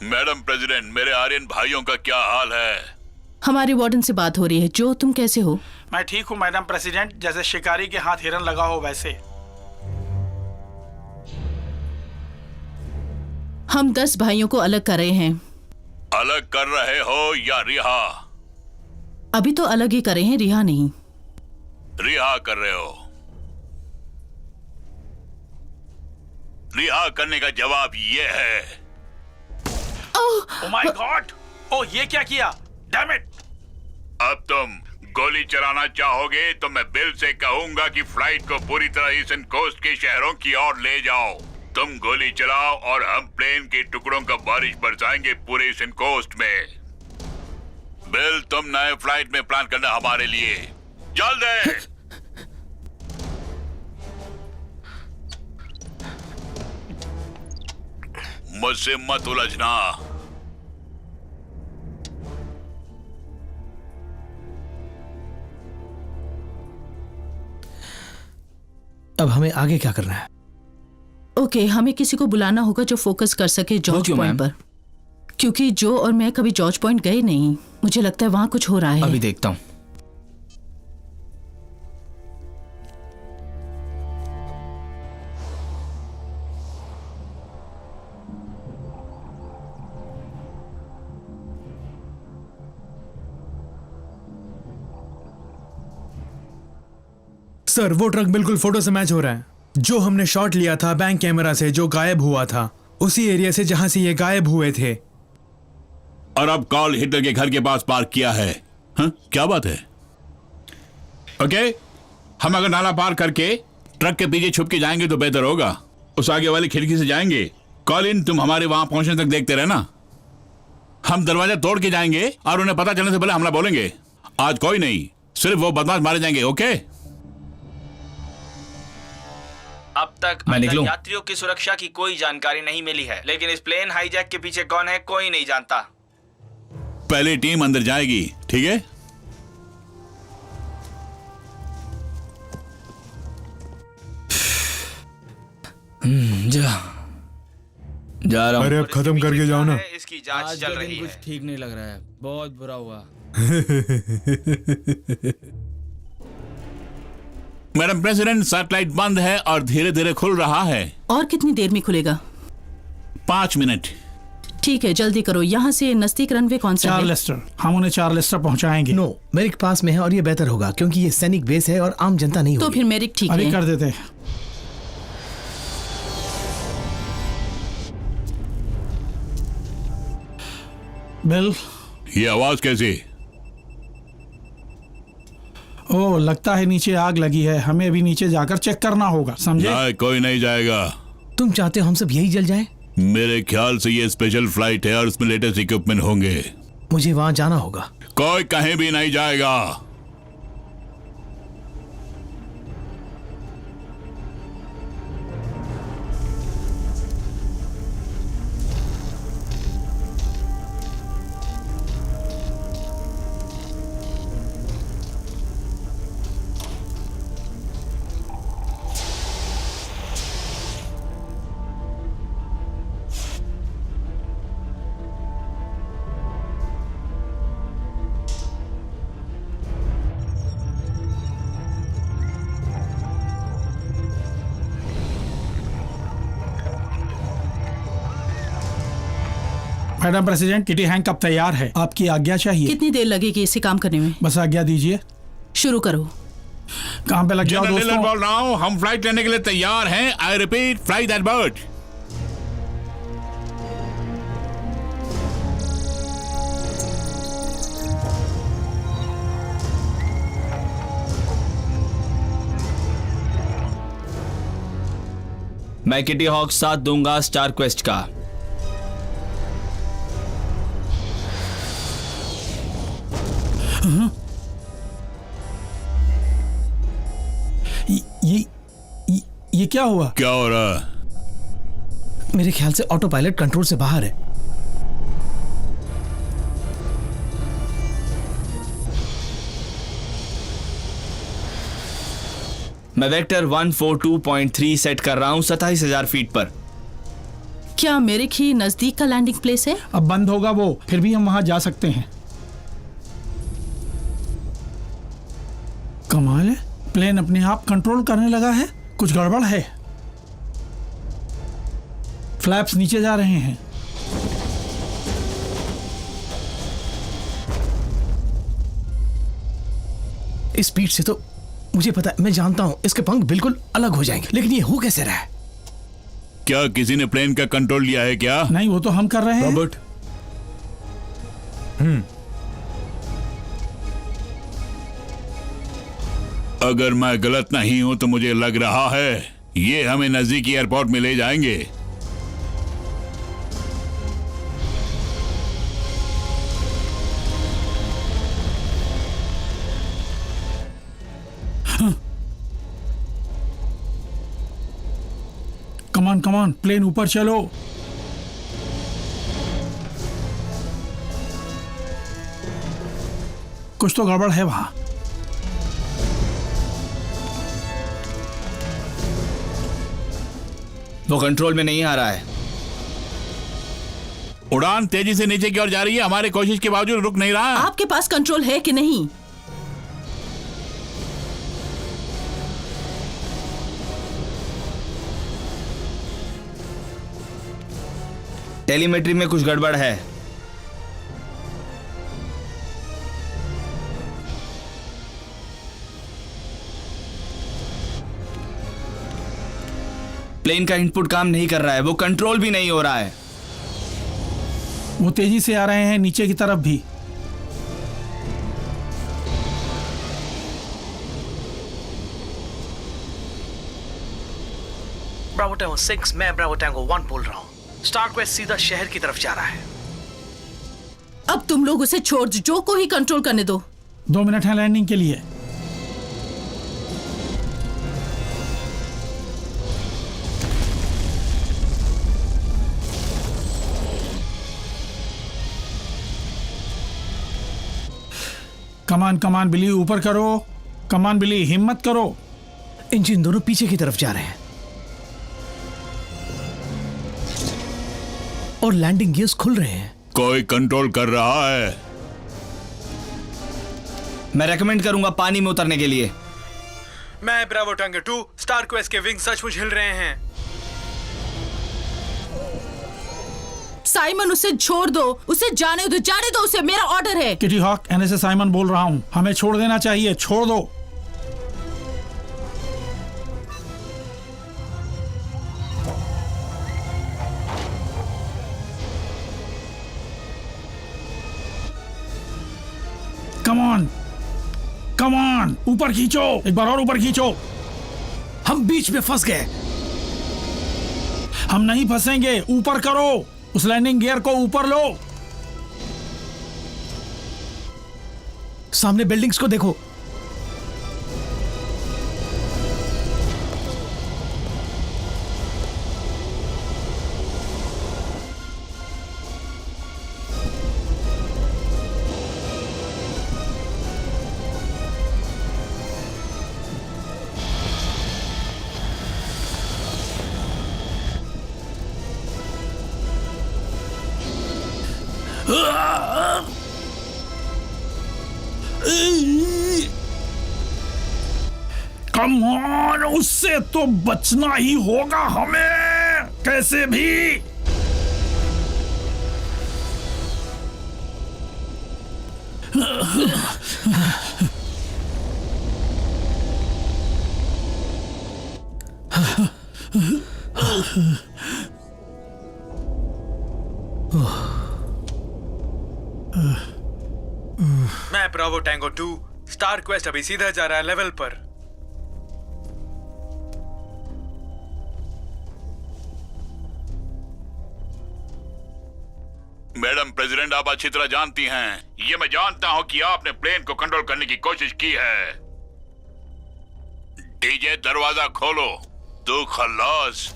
मैडम प्रेसिडेंट, मेरे आर्यन भाइयों का क्या हाल है? हमारी वार्डन से बात हो रही है। जो, तुम कैसे हो? मैं ठीक हूँ मैडम प्रेसिडेंट, जैसे शिकारी के हाथ हिरन लगा हो वैसे। हम 10 भाइयों को अलग कर रहे हैं। अलग कर रहे हो या रिहा? अभी तो अलग ही कर रहे हैं, रिहा नहीं। रिहा कर रहे हो? रिहा करने का जवाब ये है। Oh my God! ओह, ये क्या किया? Damn it! अब तुम गोली चलाना चाहोगे तो मैं बिल से कहूंगा कि फ्लाइट को पूरी तरह ईस्टर्न कोस्ट के शहरों की ओर ले जाओ। तुम गोली चलाओ और हम प्लेन के टुकड़ों का बारिश बरसाएंगे पूरे ईस्टर्न कोस्ट में। बिल, तुम नए फ्लाइट में प्लान करना हमारे लिए। जल्दी! मुझसे मत उलझना। अब हमें आगे क्या करना है? ओके, हमें किसी को बुलाना होगा जो फोकस कर सके जॉर्ज क्यों, पॉइंट मैम? पर, क्योंकि जो और मैं कभी जॉर्ज पॉइंट गए नहीं। मुझे लगता है वहां कुछ हो रहा है। अभी देखता हूँ। सर, वो ट्रक बिल्कुल फोटो से मैच हो रहा है। जो हमने शॉट लिया था बैंक कैमरा से, जो गायब हुआ था, उसी एरिया से जहां से ये गायब हुए थे। और अब कॉल हिटलर के घर के पास पार्क किया है। हाँ, क्या बात है? ओके, हम अगर नाला पार करके ट्रक के पीछे छुप के जाएंगे तो बेहतर होगा। उस आगे वाली खिड़की से जाएंगे। कॉलिन, तुम हमारे वहां पहुंचने तक देखते रहना। हम दरवाजा तोड़ के जाएंगे और उन्हें पता चलने से पहले हमला बोलेंगे। आज कोई नहीं, सिर्फ वो बदमाश मारे जाएंगे। ओके? अब तक मैं निकलूं? यात्रियों की सुरक्षा की कोई जानकारी नहीं मिली है, लेकिन इस प्लेन हाईजैक के पीछे कौन है कोई नहीं जानता। पहले टीम अंदर जाएगी, ठीक है? जा रहा हूँ। अरे अब खत्म करके जाओ ना। इसकी जांच चल रही है। ठीक नहीं लग रहा है, बहुत बुरा हुआ। मैडम प्रेसिडेंट, सैटेलाइट बंद है और धीरे धीरे खुल रहा है। और कितनी देर में खुलेगा? 5 मिनट। ठीक है, जल्दी करो। यहाँ से नजदीक रनवे कौन सा है? चार्लेस्टर। हम उन्हें चार्लेस्टर पहुंचाएंगे। नो, मेरिक पास में है और ये बेहतर होगा क्योंकि ये सैनिक बेस है और आम जनता नहीं तो होगी। फिर मेरिक ठीक अभी है। कर देते। बिल, ये आवाज कैसी? ओ, लगता है नीचे आग लगी है। हमें अभी नीचे जाकर चेक करना होगा, समझे? नहीं, कोई नहीं जाएगा। तुम चाहते हो हम सब यही जल जाए? मेरे ख्याल से ये स्पेशल फ्लाइट है और इसमें लेटेस्ट इक्विपमेंट होंगे। मुझे वहां जाना होगा। कोई कहीं भी नहीं जाएगा। मैडम प्रेसिडेंट, किटी हैंक अब तैयार है। आपकी आज्ञा चाहिए। कितनी देर लगेगी इसे काम करने में? बस आज्ञा दीजिए। शुरू करो। काम पे लग जाओ जनरल दोस्तों। बोल रहा हूँ, हम फ्लाइट लेने के लिए तैयार हैं। I repeat, fly that bird. मैं किटी हॉक साथ दूंगा स्टार क्वेस्ट का। ये क्या हुआ? क्या हो रहा है? मेरे ख्याल से ऑटो पायलट कंट्रोल से बाहर है। मैं वेक्टर 142.3 सेट कर रहा हूं 27,000 फीट पर। क्या मेरिक ही नजदीक का लैंडिंग प्लेस है? अब बंद होगा वो, फिर भी हम वहां जा सकते हैं। कमाल है, प्लेन अपने आप कंट्रोल करने लगा है। कुछ गड़बड़ है। फ्लैप्स नीचे जा रहे हैं। इस स्पीड से तो मुझे पता है, मैं जानता हूं इसके पंख बिल्कुल अलग हो जाएंगे, लेकिन ये हो कैसे रहा है? क्या किसी ने प्लेन का कंट्रोल लिया है क्या? नहीं, वो तो हम कर रहे हैं। रॉबर्ट, अगर मैं गलत नहीं हूं तो मुझे लग रहा है ये हमें नजदीकी एयरपोर्ट में ले जाएंगे। कमान कमान, प्लेन ऊपर चलो। कुछ तो गड़बड़ है वहां। वो कंट्रोल में नहीं आ रहा है। उड़ान तेजी से नीचे की ओर जा रही है, हमारी कोशिश के बावजूद रुक नहीं रहा। आपके पास कंट्रोल है कि नहीं? टेलीमेट्री में कुछ गड़बड़ है। प्लेन का इनपुट काम नहीं कर रहा है, वो कंट्रोल भी नहीं हो रहा है। वो तेजी से आ रहे हैं नीचे की तरफ भी। ब्रावो टैंगो 6, मैं ब्रावो टैंगो 1 बोल रहा हूँ। स्टार क्वेस्ट सीधा शहर की तरफ जा रहा है। अब तुम लोग उसे छोड़ जो को ही कंट्रोल करने दो। 2 मिनट है लैंडिंग के लिए। कमान कमान बिली, ऊपर करो। कमान बिली, हिम्मत करो। इंजन दोनों पीछे की तरफ जा रहे हैं और लैंडिंग गियर्स खुल रहे हैं। कोई कंट्रोल कर रहा है? मैं रेकमेंड करूंगा पानी में उतरने के लिए। मैं ब्रावो टैंगो 2, स्टार क्वेस्ट के विंग सचमुच हिल रहे हैं। साइमन, उसे छोड़ दो, उसे जाने दो उसे, मेरा ऑर्डर है। किटी हॉक, एनएसए साइमन बोल रहा हूं, हमें छोड़ देना चाहिए, छोड़ दो। कमान कमान, ऊपर खींचो, एक बार और ऊपर खींचो। हम बीच में फंस गए। हम नहीं फंसेंगे, ऊपर करो, उस लैंडिंग गियर को ऊपर लो। सामने बिल्डिंग्स को देखो। कम ऑन, उससे तो बचना ही होगा हमें कैसे भी। मैं ब्रावो टैंगो 2, स्टार क्वेस्ट अभी सीधा जा रहा है लेवल पर। मैडम प्रेसिडेंट, आप अच्छी तरह जानती हैं, ये मैं जानता हूं कि आपने प्लेन को कंट्रोल करने की कोशिश की है। टीजे दरवाजा खोलो, तू खल्लास।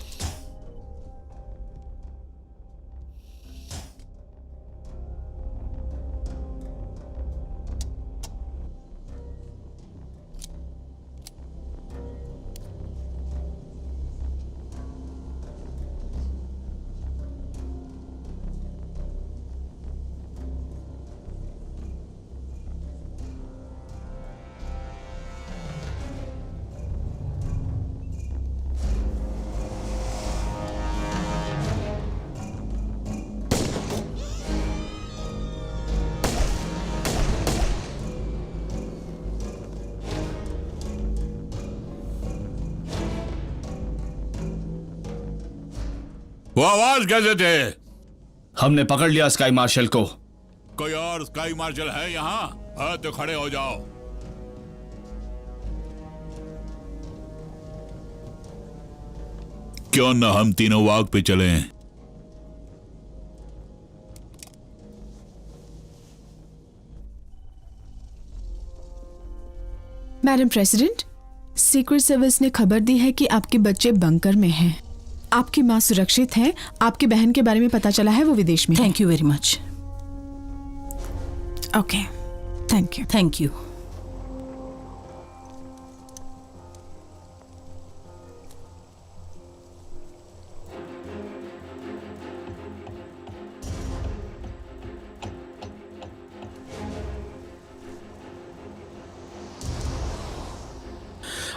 वो आवाज कैसे थे? हमने पकड़ लिया स्काई मार्शल को। कोई और स्काई मार्शल है यहाँ? हाँ तो खड़े हो जाओ। क्यों न हम तीनों वॉक पे चलें? मैडम प्रेसिडेंट, सीक्रेट सर्विस ने खबर दी है कि आपके बच्चे बंकर में हैं। आपकी माँ सुरक्षित है। आपकी बहन के बारे में पता चला है, वो विदेश में है। Thank you very much. Okay, thank you. Thank you.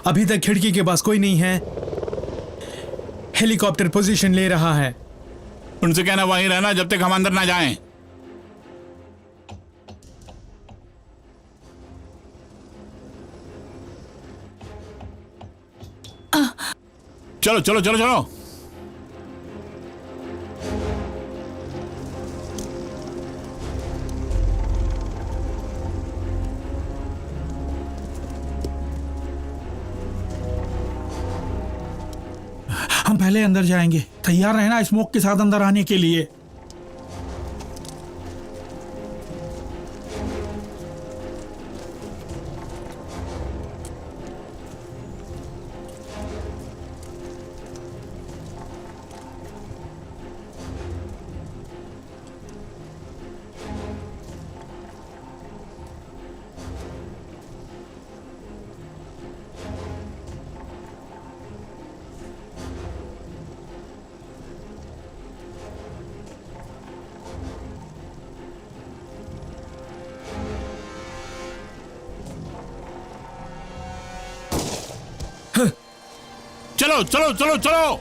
अभी तक खिड़की के पास कोई नहीं है। हेलीकॉप्टर पोजीशन ले रहा है। उनसे कहना वहीं रहना जब तक हम अंदर ना जाएं। चलो चलो चलो चलो। हम पहले अंदर जाएंगे। तैयार रहना स्मोक के साथ अंदर आने के लिए। चलो चलो चलो चलो।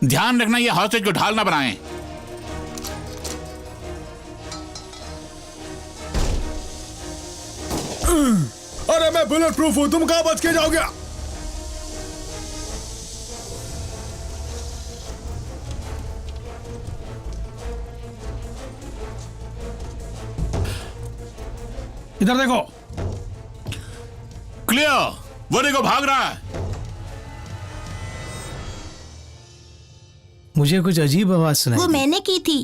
ध्यान रखना ये हॉस्टेज को ढाल ना बनाएं। अरे मैं बुलेट प्रूफ हूं, तुम कहां बच के जाओगे? इधर देखो। क्लियर। वो देखो भाग रहा है। मुझे कुछ अजीब आवाज सुनाई वो दी। मैंने की थी।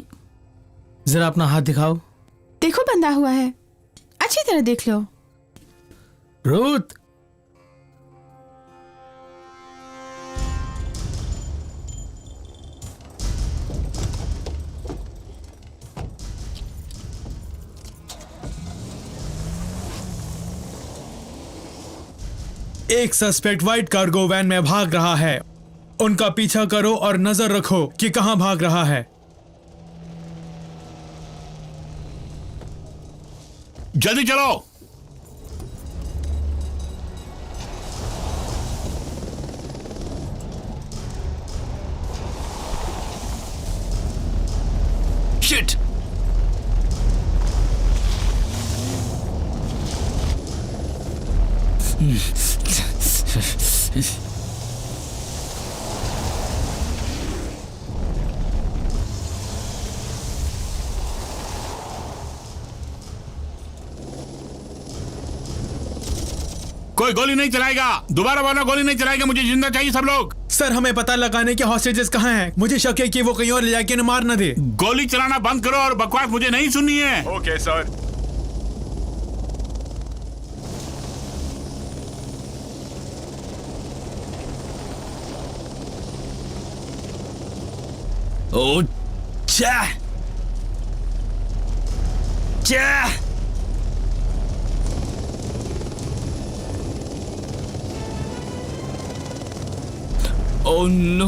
जरा अपना हाथ दिखाओ। देखो, बंधा हुआ है। अच्छी तरह देख लो। रूथ, एक सस्पेक्ट व्हाइट कार्गो वैन में भाग रहा है। उनका पीछा करो और नजर रखो कि कहां भाग रहा है। जल्दी चलो। शिट। कोई गोली नहीं चलाएगा, दोबारा वाला गोली नहीं चलाएगा, मुझे जिंदा चाहिए सब लोग। सर हमें पता लगाने के हॉस्टेजेस कहाँ हैं। मुझे शक है कि वो कहीं और ले जाके न मार न दे। गोली चलाना बंद करो और बकवास मुझे नहीं सुननी है। Okay sir. ओ चा चा ओह नो,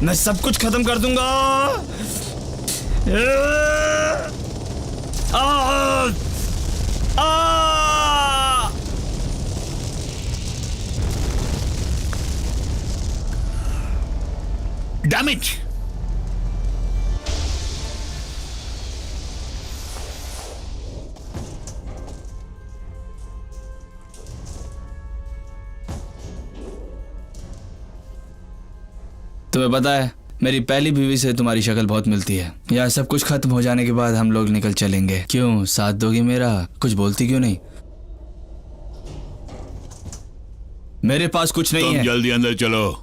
मैं सब कुछ खत्म कर दूंगा। डैमेज। तुम्हें पता है मेरी पहली बीवी से तुम्हारी शक्ल बहुत मिलती है। यह सब कुछ खत्म हो जाने के बाद हम लोग निकल चलेंगे। क्यों साथ दोगी मेरा? कुछ बोलती क्यों नहीं? मेरे पास कुछ नहीं तुम है। जल्दी अंदर चलो।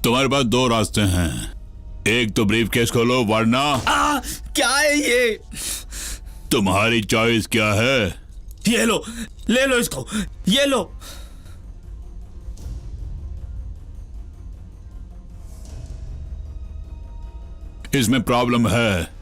तुम्हारे पास दो रास्ते हैं, एक तो ब्रीफकेस खोलो वरना। क्या है ये? तुम्हारी चॉइस क्या है? ये लो, ले लो इसको, ये लो। इसमें प्रॉब्लम है।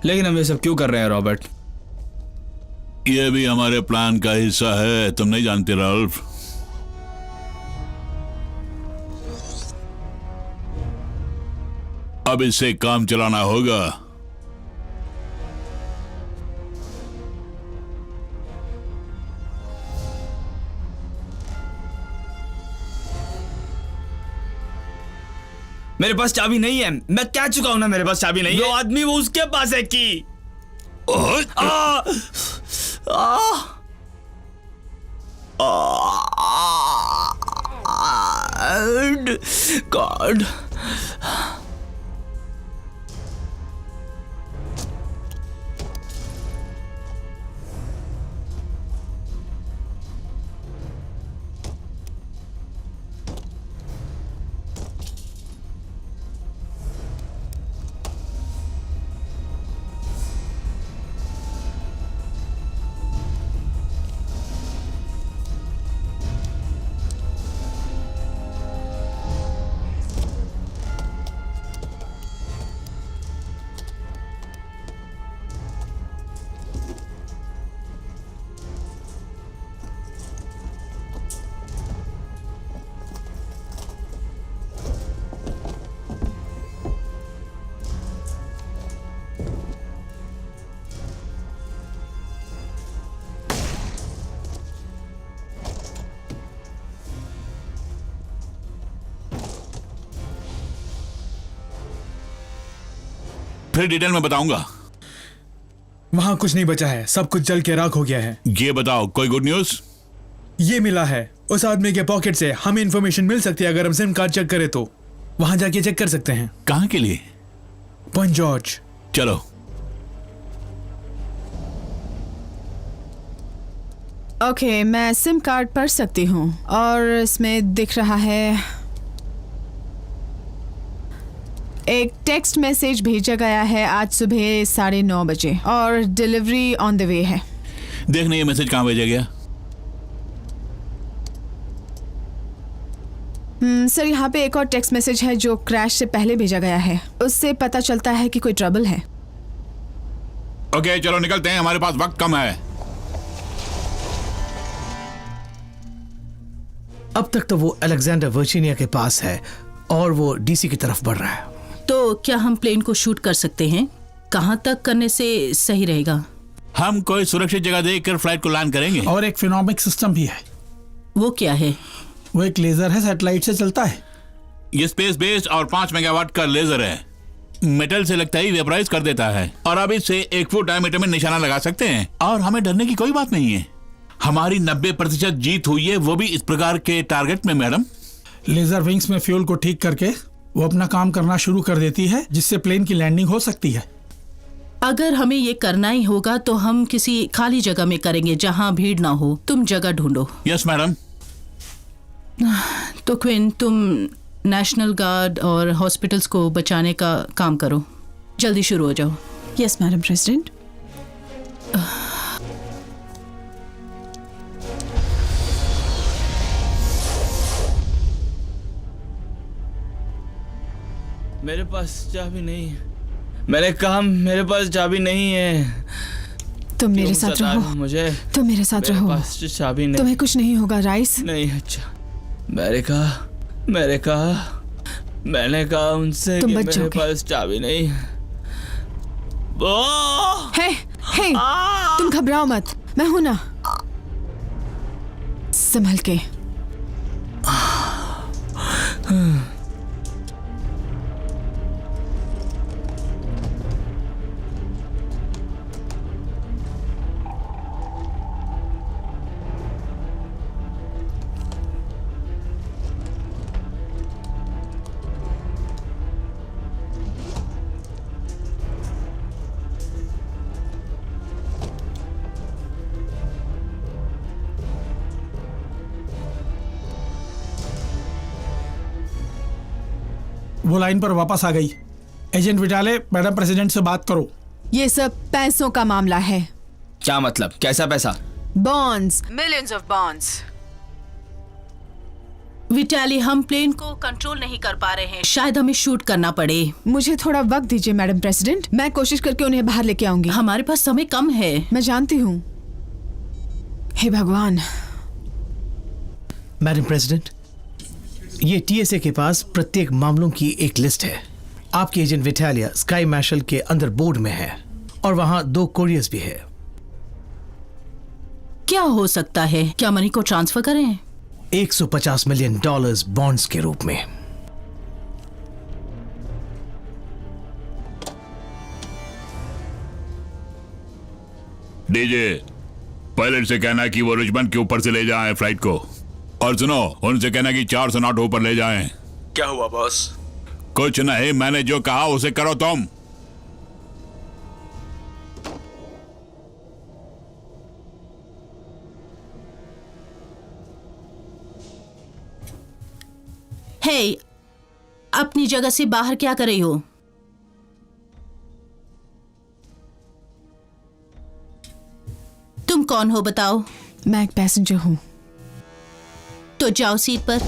लेकिन हम ये सब क्यों कर रहे हैं रॉबर्ट? ये भी हमारे प्लान का हिस्सा है, तुम नहीं जानते राल्फ। अब इससे काम चलाना होगा। मेरे पास चाबी नहीं है। मैं कह चुका हूं ना, मेरे पास चाबी नहीं है। वो आदमी वो उसके पास है की। गॉड। फिर डिटेल में बताऊंगा। वहां कुछ नहीं बचा है, सब कुछ जल के राख हो गया है। ये बताओ, कोई गुड न्यूज? ये मिला है, उस आदमी के पॉकेट से हमें इंफॉर्मेशन मिल सकती है। अगर हम सिम कार्ड चेक करें तो वहां जाके चेक कर सकते हैं। कहां के लिए? Point George. चलो। ओके, मैं सिम कार्ड पढ़ सकती हूँ और इसमें दिख रहा है एक टेक्स्ट मैसेज भेजा गया है आज सुबह 9:30 बजे और डिलीवरी ऑन द वे है। देखने ये मैसेज कहां भेजा गया? सर, यहाँ पे एक और टेक्स्ट मैसेज है जो क्रैश से पहले भेजा गया है। उससे पता चलता है कि कोई ट्रबल है। ओके चलो निकलते हैं, हमारे पास वक्त कम है। अब तक तो वो अलेक्जेंडर वर्जीनिया के पास है और वो डीसी की तरफ बढ़ रहा है। तो क्या हम प्लेन को शूट कर सकते हैं? कहाँ तक करने से सही रहेगा? हम कोई सुरक्षित जगह देखकर फ्लाइट को लैंड करेंगे। और एक फिनोमिक सिस्टम भी है। वो क्या है? वो एक लेजर है, सैटेलाइट से चलता है। ये स्पेस बेस्ड और 5 मेगावाट का लेजर है। मेटल से लगता ही वेपराइज कर देता है और अब इससे 1 फुट डायमीटर में निशाना लगा सकते हैं और हमें डरने की कोई बात नहीं है। हमारी 90% जीत हुई है, वो भी इस प्रकार के टारगेट में मैडम। लेजर विंग्स में फ्यूल को ठीक करके वो अपना काम करना शुरू कर देती है, जिससे प्लेन की लैंडिंग हो सकती है। अगर हमें ये करना ही होगा तो हम किसी खाली जगह में करेंगे जहां भीड़ ना हो। तुम जगह ढूंढो। Yes madam. तो क्विन, तुम नेशनल गार्ड और हॉस्पिटल्स को बचाने का काम करो। जल्दी शुरू हो जाओ। Yes madam president. मेरे पास चाबी नहीं है। मैंने कहा मेरे पास चाबी नहीं है। तुम मेरे साथ रहो। मुझे तुम मेरे साथ मेरे रहो। पास चाबी नहीं। तुम्हें कुछ नहीं होगा राइस। नहीं। अच्छा, मैंने कहा उनसे तुम कि बच मेरे जाओगे। पास चाबी नहीं है। हे, तुम घबराओ मत, मैं हूं ना। संभल के। वो लाइन पर वापस आ गई। एजेंट विटाले, मैडम प्रेसिडेंट से बात करो। ये सब पैसों का मामला है। क्या मतलब? कैसा पैसा? Bonds, millions of bonds. Vitali, हम प्लेन को कंट्रोल नहीं कर पा रहे हैं। शायद हमें शूट करना पड़े। मुझे थोड़ा वक्त दीजिए मैडम प्रेसिडेंट, मैं कोशिश करके उन्हें बाहर लेके आऊंगी। हमारे पास समय कम है। मैं जानती हूँ। हे भगवान। मैडम प्रेसिडेंट, ये टीएसए के पास प्रत्येक मामलों की एक लिस्ट है। आपकी एजेंट विटालिया स्काई मार्शल के अंदर बोर्ड में है और वहां 2 कोरियर्स भी है। क्या हो सकता है? क्या मनी को ट्रांसफर करें? $150 मिलियन बॉन्ड्स के रूप में। डीजे, पायलट से कहना कि वो रिचमंड के ऊपर से ले जाएं फ्लाइट को। और सुनो, उनसे कहना कि 400 नॉट ऊपर ले जाएं। क्या हुआ बॉस? कुछ नहीं, मैंने जो कहा उसे करो तुम। हे, अपनी जगह से बाहर क्या कर रही हो? तुम कौन हो बताओ? मैं एक पैसेंजर हूँ। तो जाओ सीट पर।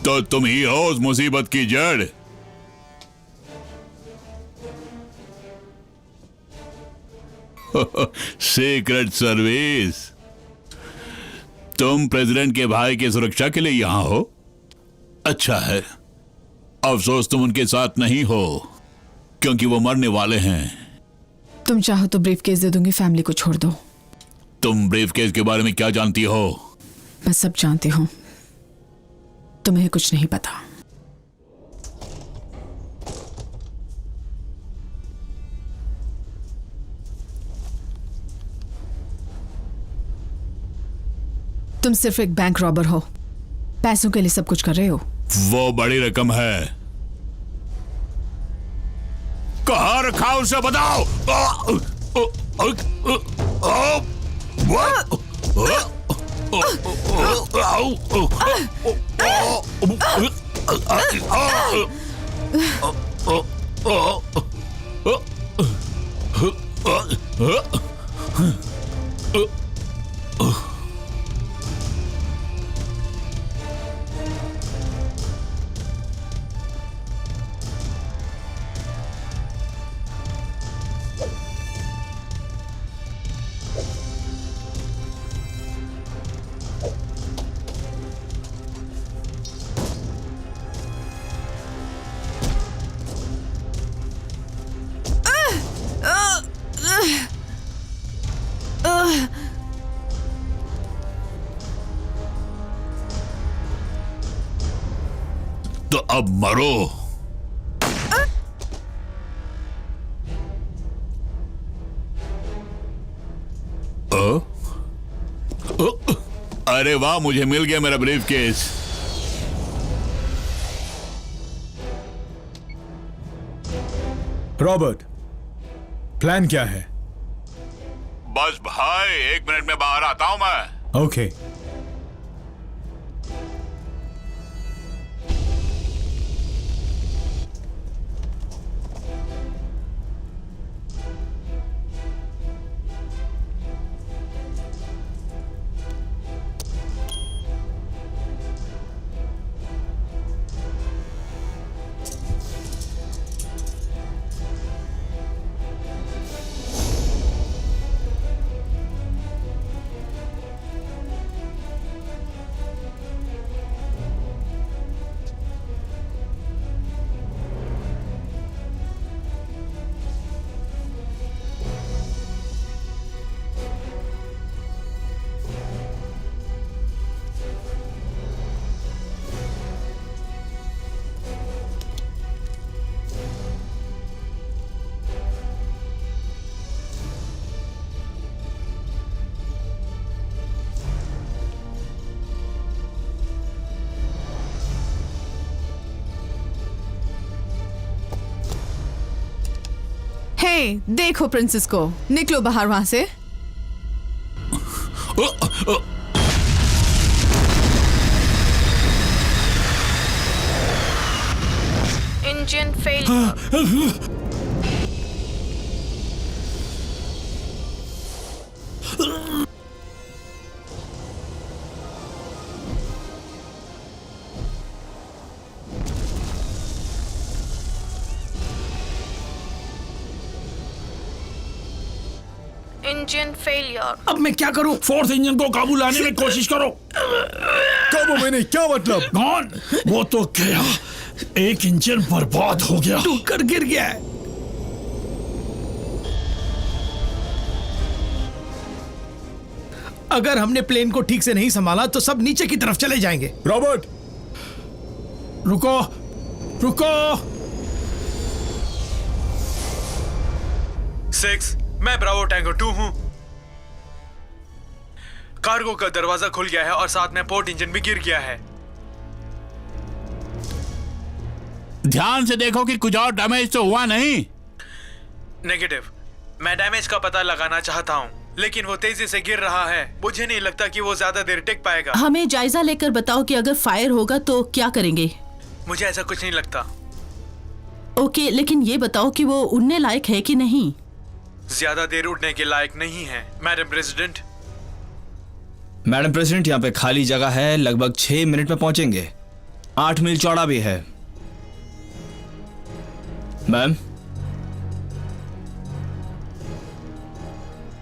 तो तुम ही हो उस मुसीबत की जड़। Secret service. तुम प्रेसिडेंट के भाई की सुरक्षा के लिए यहां हो? अच्छा है। अफसोस तुम उनके साथ नहीं हो, क्योंकि वो मरने वाले हैं। तुम चाहो तो ब्रीफकेस दे दूंगी, फैमिली को छोड़ दो। तुम ब्रीफकेस के बारे में क्या जानती हो? मैं सब जानती हूँ, तुम्हें कुछ नहीं पता। तुम सिर्फ एक बैंक रॉबर हो, पैसों के लिए सब कुछ कर रहे हो। वो बड़ी रकम है। कहाँ रखा उसे बताओ। तो अब मरो। अरे वाह, मुझे मिल गया मेरा ब्रीफ केस। रॉबर्ट, प्लान क्या है? बस भाई 1 मिनट में बाहर आता हूं मैं। ओके। हे, देखो प्रिंसेस को। निकलो बाहर वहां से। Engine fail. Engine failure. अब मैं क्या करूं? फोर्थ इंजन को काबू लाने में कोशिश करो। काबू में नहीं, क्या मतलब? कौन? वो तो गया, एक इंजन बर्बाद हो गया, टूट कर गिर गया है। अगर हमने प्लेन को ठीक से नहीं संभाला तो सब नीचे की तरफ चले जाएंगे। रॉबर्ट, रुको रुको। 6, मैं ब्रावो टैंगो 2 हूं। कार्गो का दरवाजा खुल गया है और साथ में पोर्ट इंजन भी गिर गया है। ध्यान से देखो कि कुछ और डैमेज तो हुआ नहीं। नेगेटिव। मैं डैमेज का पता लगाना चाहता हूं, लेकिन वो तेजी से गिर रहा है। मुझे नहीं लगता कि वो ज्यादा देर टिक पाएगा। हमें जायजा लेकर बताओ कि अगर फायर होगा तो क्या करेंगे। मुझे ऐसा कुछ नहीं लगता। ओके, लेकिन ये बताओ कि वो उड़ने लायक है कि नहीं। ज्यादा देर उड़ने के लायक नहीं है, मैडम प्रेसिडेंट। मैडम प्रेसिडेंट, यहाँ पे खाली जगह है, लगभग 6 मिनट में पहुंचेंगे। 8 मील चौड़ा भी है। मैम,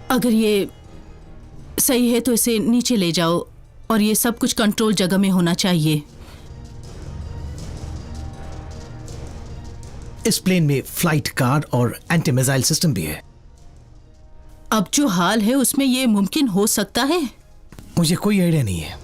अगर ये सही है तो इसे नीचे ले जाओ और ये सब कुछ कंट्रोल जगह में होना चाहिए। इस प्लेन में फ्लाइट कार्ड और एंटी मिसाइल सिस्टम भी है। अब जो हाल है उसमें ये मुमकिन हो सकता है? मुझे कोई आइडिया नहीं है।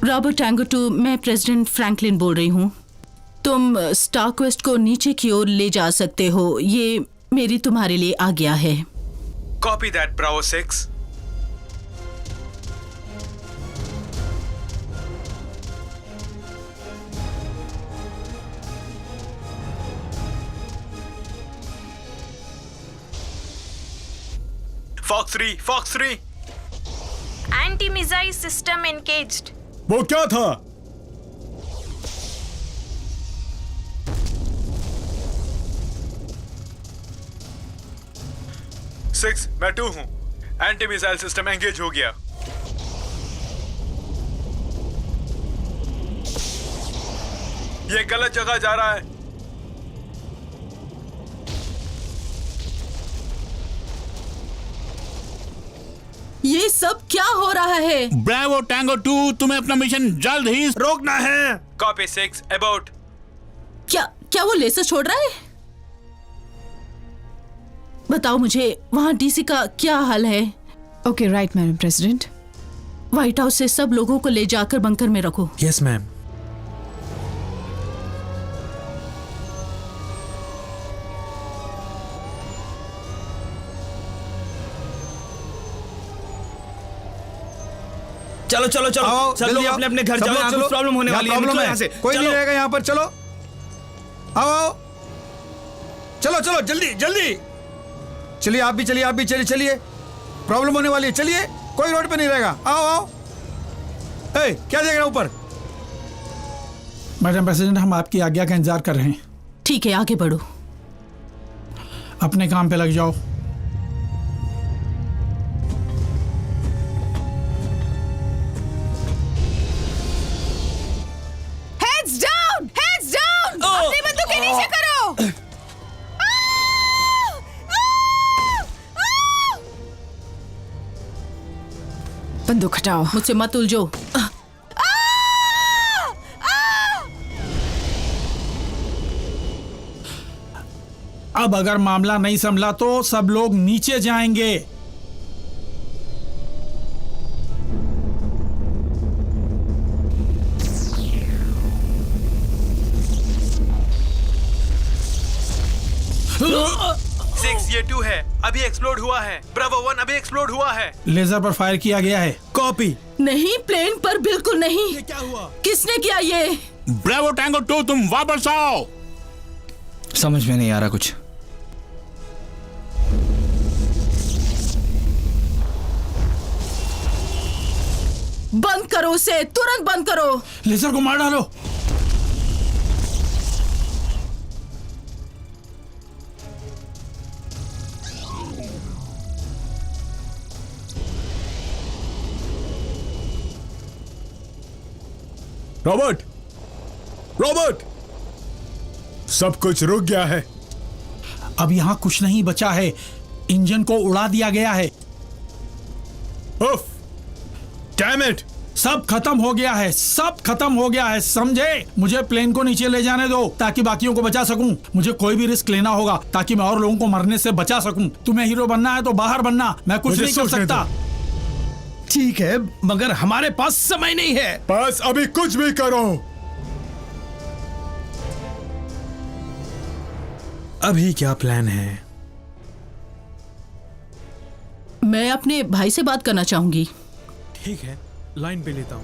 रॉबर्ट टैंगो 2, मैं प्रेसिडेंट फ्रैंकलिन बोल रही हूँ। तुम स्टारक्वेस्ट को नीचे की ओर ले जा सकते हो, ये मेरी तुम्हारे लिए आज्ञा है। Copy that Bravo 6। Fox 3। Anti missile system engaged. वो क्या था? सिक्स, मैं 2 हूं। एंटी मिसाइल सिस्टम एंगेज हो गया। ये गलत जगह जा रहा है। ये सब क्या हो रहा है? ब्रेवो टैंगो 2, तुम्हें अपना मिशन जल्द ही रोकना है। Copy 6 about. क्या वो लेसर छोड़ रहा है? बताओ मुझे, वहाँ डीसी का क्या हाल है? Okay right madam president. White house से सब लोगों को ले जाकर बंकर में रखो। Yes ma'am. चलो चलो चलो आओ, सब जल्दी लोग आओ। अपने अपने घर सब जाओ, लोग यहाँ चलो। कुछ प्रॉब्लम होने यहाँ वाली है। प्रॉब्लम निकलो है। यहाँ से। कोई नहीं चलो। रहेगा यहाँ पर। चलो आओ, चलो चलो जल्दी जल्दी चलिए। आप भी चलिए, आप भी चलिए। चलिए, प्रॉब्लम होने वाली है। चलिए, कोई रोड पे नहीं रहेगा। आओ आओ। क्या देख रहे हो ऊपर? मैडम प्रेसिडेंट, हम आपकी आज्ञा का इंतजार कर रहे हैं। ठीक है, आगे बढ़ो। अपने काम पे लग जाओ। Heads down, heads down. अपनी बंदूकें नीचे करो। बंदूक हटाओ। मुझसे मत उलझो। अब अगर मामला नहीं संभला तो सब लोग नीचे जाएंगे। सिक्स, ये 2 है। अभी एक्सप्लोड हुआ है। ब्रावो 1 अभी एक्सप्लोड हुआ है। लेजर पर फायर किया गया है। कॉपी। नहीं, प्लेन पर बिल्कुल नहीं। ये क्या हुआ? किसने किया ये? ब्रेवो टैंगो 2, तुम वापस आओ। समझ में नहीं आ रहा कुछ। बंद करो उसे, तुरंत बंद करो। लेजर को मार डालो। रॉबर्ट, रॉबर्ट, सब कुछ रुक गया है। अब यहाँ कुछ नहीं बचा है। इंजन को उड़ा दिया गया है। उफ, डैम इट। सब खत्म हो गया है, सब खत्म हो गया है, समझे? मुझे प्लेन को नीचे ले जाने दो ताकि बाकियों को बचा सकूं। मुझे कोई भी रिस्क लेना होगा ताकि मैं और लोगों को मरने से बचा सकूं। तुम्हें हीरो बनना है तो बाहर बनना, मैं कुछ नहीं कर सकता। ठीक है, मगर हमारे पास समय नहीं है। बस अभी कुछ भी करो। अभी क्या प्लान है? मैं अपने भाई से बात करना चाहूंगी। ठीक है, लाइन पे लेता हूं।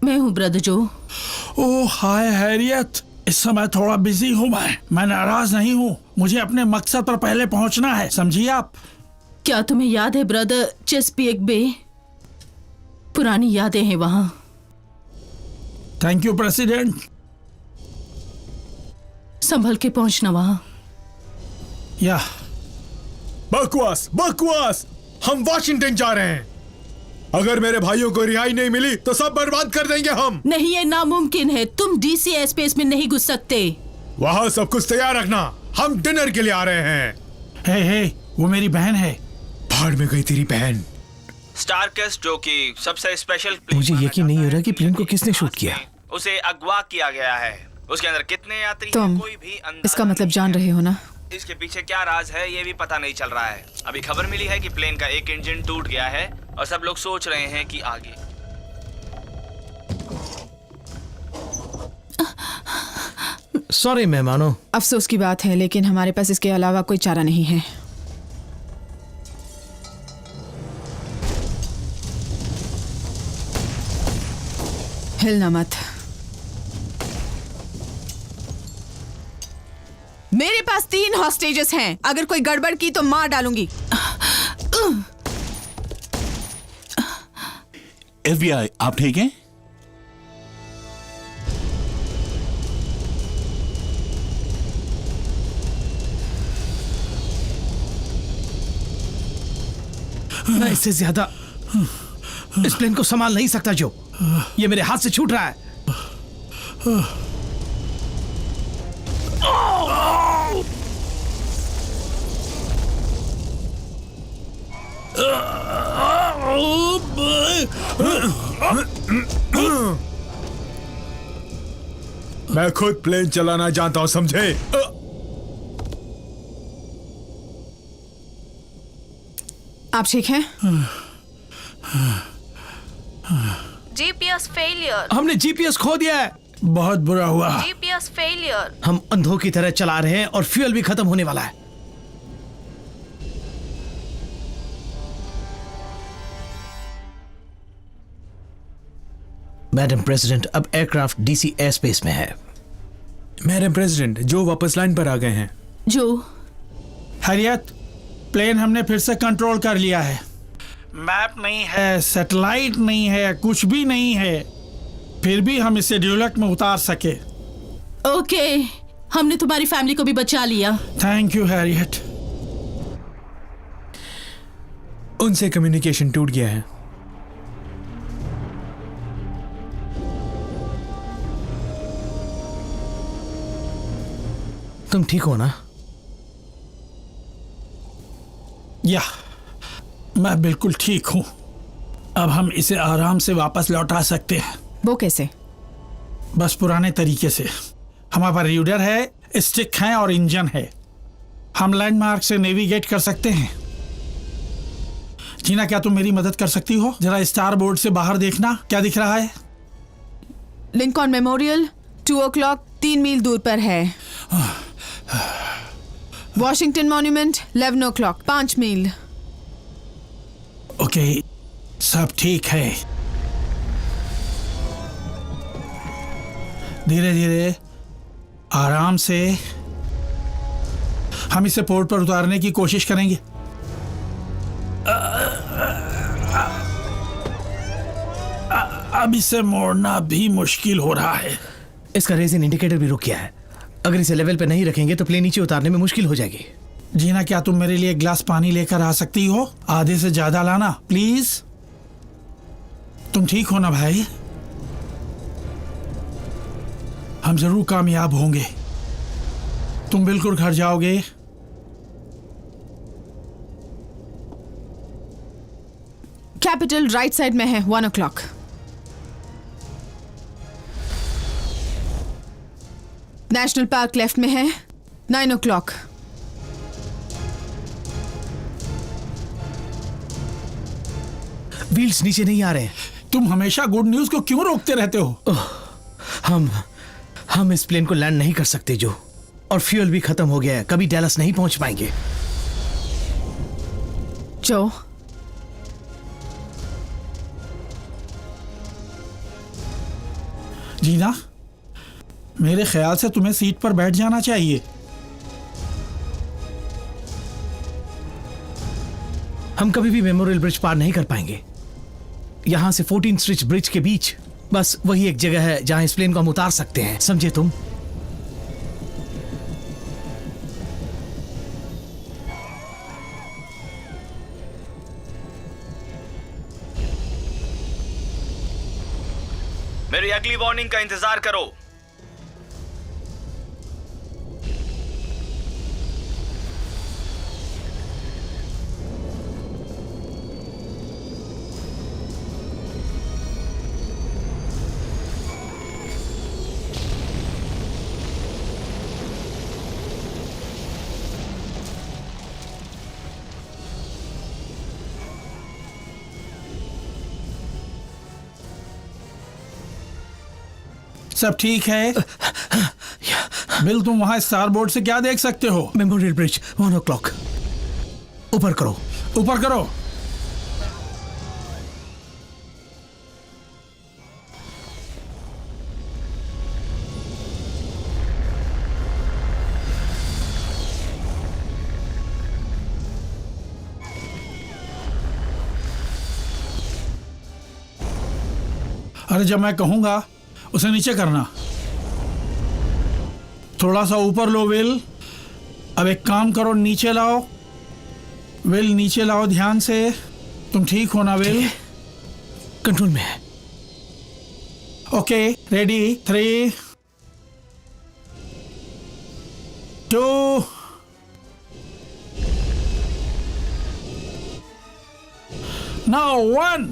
मैं हूँ ब्रदर जो। ओह हाय हैरियत, इस समय थोड़ा बिजी हूँ मैं नाराज नहीं हूँ। मुझे अपने मकसद पर पहले पहुँचना है, समझिए आप। क्या तुम्हें याद है ब्रदर, चेस्पिएक बे? पुरानी यादें हैं वहां। Thank you president. संभल के पहुंचना वहां। या बकवास बकवास, हम वाशिंगटन जा रहे हैं। अगर मेरे भाइयों को रिहाई नहीं मिली तो सब बर्बाद कर देंगे हम। नहीं, ये नामुमकिन है। तुम डीसी स्पेस में नहीं घुस सकते। वहाँ सब कुछ तैयार रखना, हम डिनर के लिए आ रहे हैं। हे, वो मेरी बहन है। भाड़ में गई तेरी बहन। स्टारकस्ट, जो कि सबसे स्पेशल प्लेन मुझे माना यकीन नहीं जाता हो रहा है कि प्लेन को किसने शूट किया। उसे अगवा किया गया है। उसके अंदर कितने यात्री तुम हैं, कोई भी अंदाजा इसका मतलब नहीं जान है। रहे हो ना? इसके पीछे क्या राज है ये भी पता नहीं चल रहा है। अभी खबर मिली है कि प्लेन का एक इंजन टूट गया है और सब लोग सोच रहे हैं कि आगे। सॉरी मेहमानों। अफसोस की बात है, लेकिन हमारे पास इसके अलावा कोई चारा नहीं है। हिलना मत। मेरे पास 3 हॉस्टेजेस हैं। अगर कोई गड़बड़ की तो मार डालूंगी। FBI, आप ठीक हैं? मैं इससे ज्यादा इस प्लेन को संभाल नहीं सकता जो। ये मेरे हाथ से छूट रहा है। मैं खुद प्लेन चलाना जानता हूं, समझे? आप ठीक हैं? GPS failure. हमने जीपीएस खो दिया है। बहुत बुरा हुआ। GPS failure. हम अंधों की तरह चला रहे हैं और फ्यूल भी खत्म होने वाला है। मैडम प्रेसिडेंट, अब एयरक्राफ्ट डीसी एयर स्पेस में है। मैडम प्रेसिडेंट, जो वापस लाइन पर आ गए हैं। जो हैरियत, प्लेन हमने फिर से कंट्रोल कर लिया है। मैप नहीं है, सैटेलाइट नहीं है, कुछ भी नहीं है, फिर भी हम इसे ड्यूलक में उतार सके। ओके, हमने तुम्हारी फैमिली को भी बचा लिया। Thank you Harriet. उनसे कम्युनिकेशन टूट गया है। तुम ठीक हो ना? या, मैं बिल्कुल ठीक हूँ। अब हम इसे आराम से वापस लौटा सकते हैं। वो कैसे? बस पुराने तरीके से। हमारे पास रीडर है, स्टिक है और इंजन है। हम लैंडमार्क से नेविगेट कर सकते हैं। जीना, क्या तुम मेरी मदद कर सकती हो? जरा स्टार बोर्ड से बाहर देखना, क्या दिख रहा है? लिंकॉन मेमोरियल 2 o'clock 3 मील दूर पर है। वॉशिंगटन मॉन्यूमेंट 11 o'clock 5 मील। ओके, सब ठीक है। धीरे धीरे, आराम से हम इसे पोर्ट पर उतारने की कोशिश करेंगे। अब इसे मोड़ना भी मुश्किल हो रहा है। इसका रेजिन इंडिकेटर भी रुक गया है। अगर इसे लेवल पे नहीं रखेंगे तो प्लेन नीचे उतारने में मुश्किल हो जाएगी। जीना, क्या तुम मेरे लिए एक गिलास पानी लेकर आ सकती हो? आधे से ज्यादा लाना प्लीज। तुम ठीक हो ना भाई? हम जरूर कामयाब होंगे। तुम बिल्कुल घर जाओगे। कैपिटल राइट साइड में है 1 o'clock। नेशनल पार्क लेफ्ट में है 9 o'clock। व्हील्स नीचे नहीं आ रहे। तुम हमेशा गुड न्यूज को क्यों रोकते रहते हो? हम इस प्लेन को लैंड नहीं कर सकते जो, और फ्यूल भी खत्म हो गया है। कभी डैलस नहीं पहुंच पाएंगे। जो, जीना, मेरे ख्याल से तुम्हें सीट पर बैठ जाना चाहिए। हम कभी भी मेमोरियल ब्रिज पार नहीं कर पाएंगे। यहां से 14 स्ट्रीट ब्रिज के बीच बस वही एक जगह है जहां इस प्लेन को हम उतार सकते हैं, समझे तुम? मेरी अगली वार्निंग का इंतजार करो। सब ठीक है? बिल, तुम वहां स्टार बोर्ड से क्या देख सकते हो? Memorial bridge 1 o'clock। ऊपर करो, ऊपर करो। अरे जब मैं कहूंगा उसे नीचे करना। थोड़ा सा ऊपर लो विल। अब एक काम करो, नीचे लाओ विल, नीचे लाओ ध्यान से। तुम ठीक हो ना विल? कंट्रोल में है। Okay, ready? 3, 2, नाउ 1।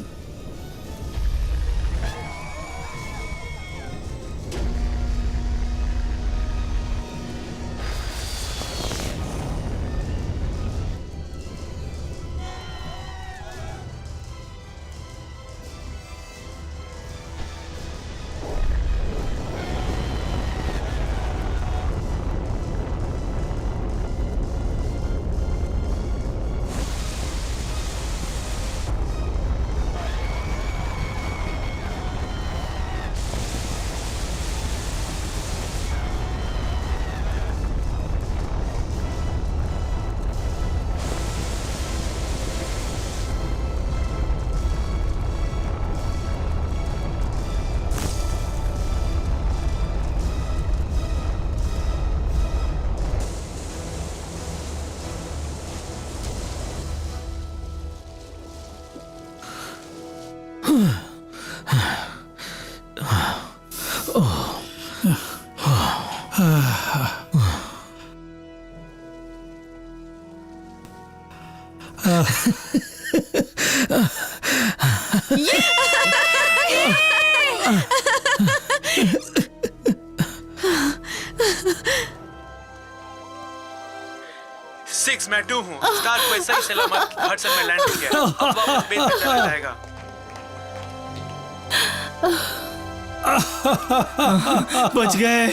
सिक्स मैं 2 हूँ। स्टार को सही सलामत हडसन में लैंड हो गया। अब वापस बेस पे चला जाएगा। बच गए।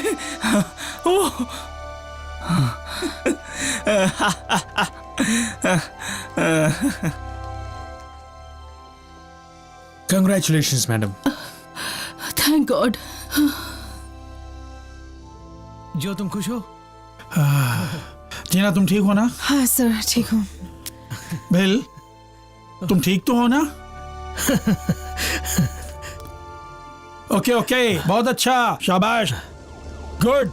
Congratulations madam. Thank God. जो तुम खुश हो? जीना तुम ठीक हो ना? हाँ सर ठीक हूँ। बिल तुम ठीक तो हो ना? ओके ओके, बहुत अच्छा, शाबाश, good.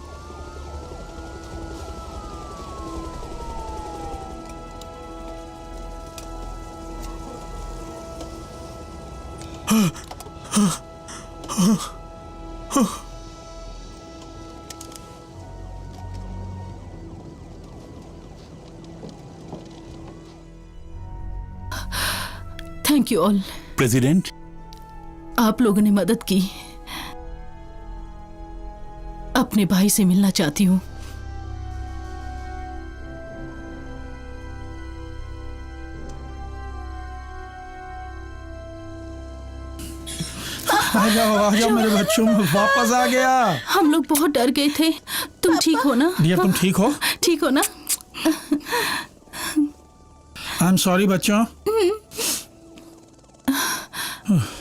Thank you all. President, आप लोगों ने मदद की। अपने भाई से मिलना चाहती हूँ। आ जाओ मेरे बच्चों, वापस आ गया। हम लोग बहुत डर गए थे। तुम ठीक हो ना? डियर तुम ठीक हो? ठीक हो ना? आई एम सॉरी बच्चों।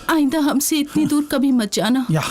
आइंदा हमसे इतनी दूर कभी मत जाना। या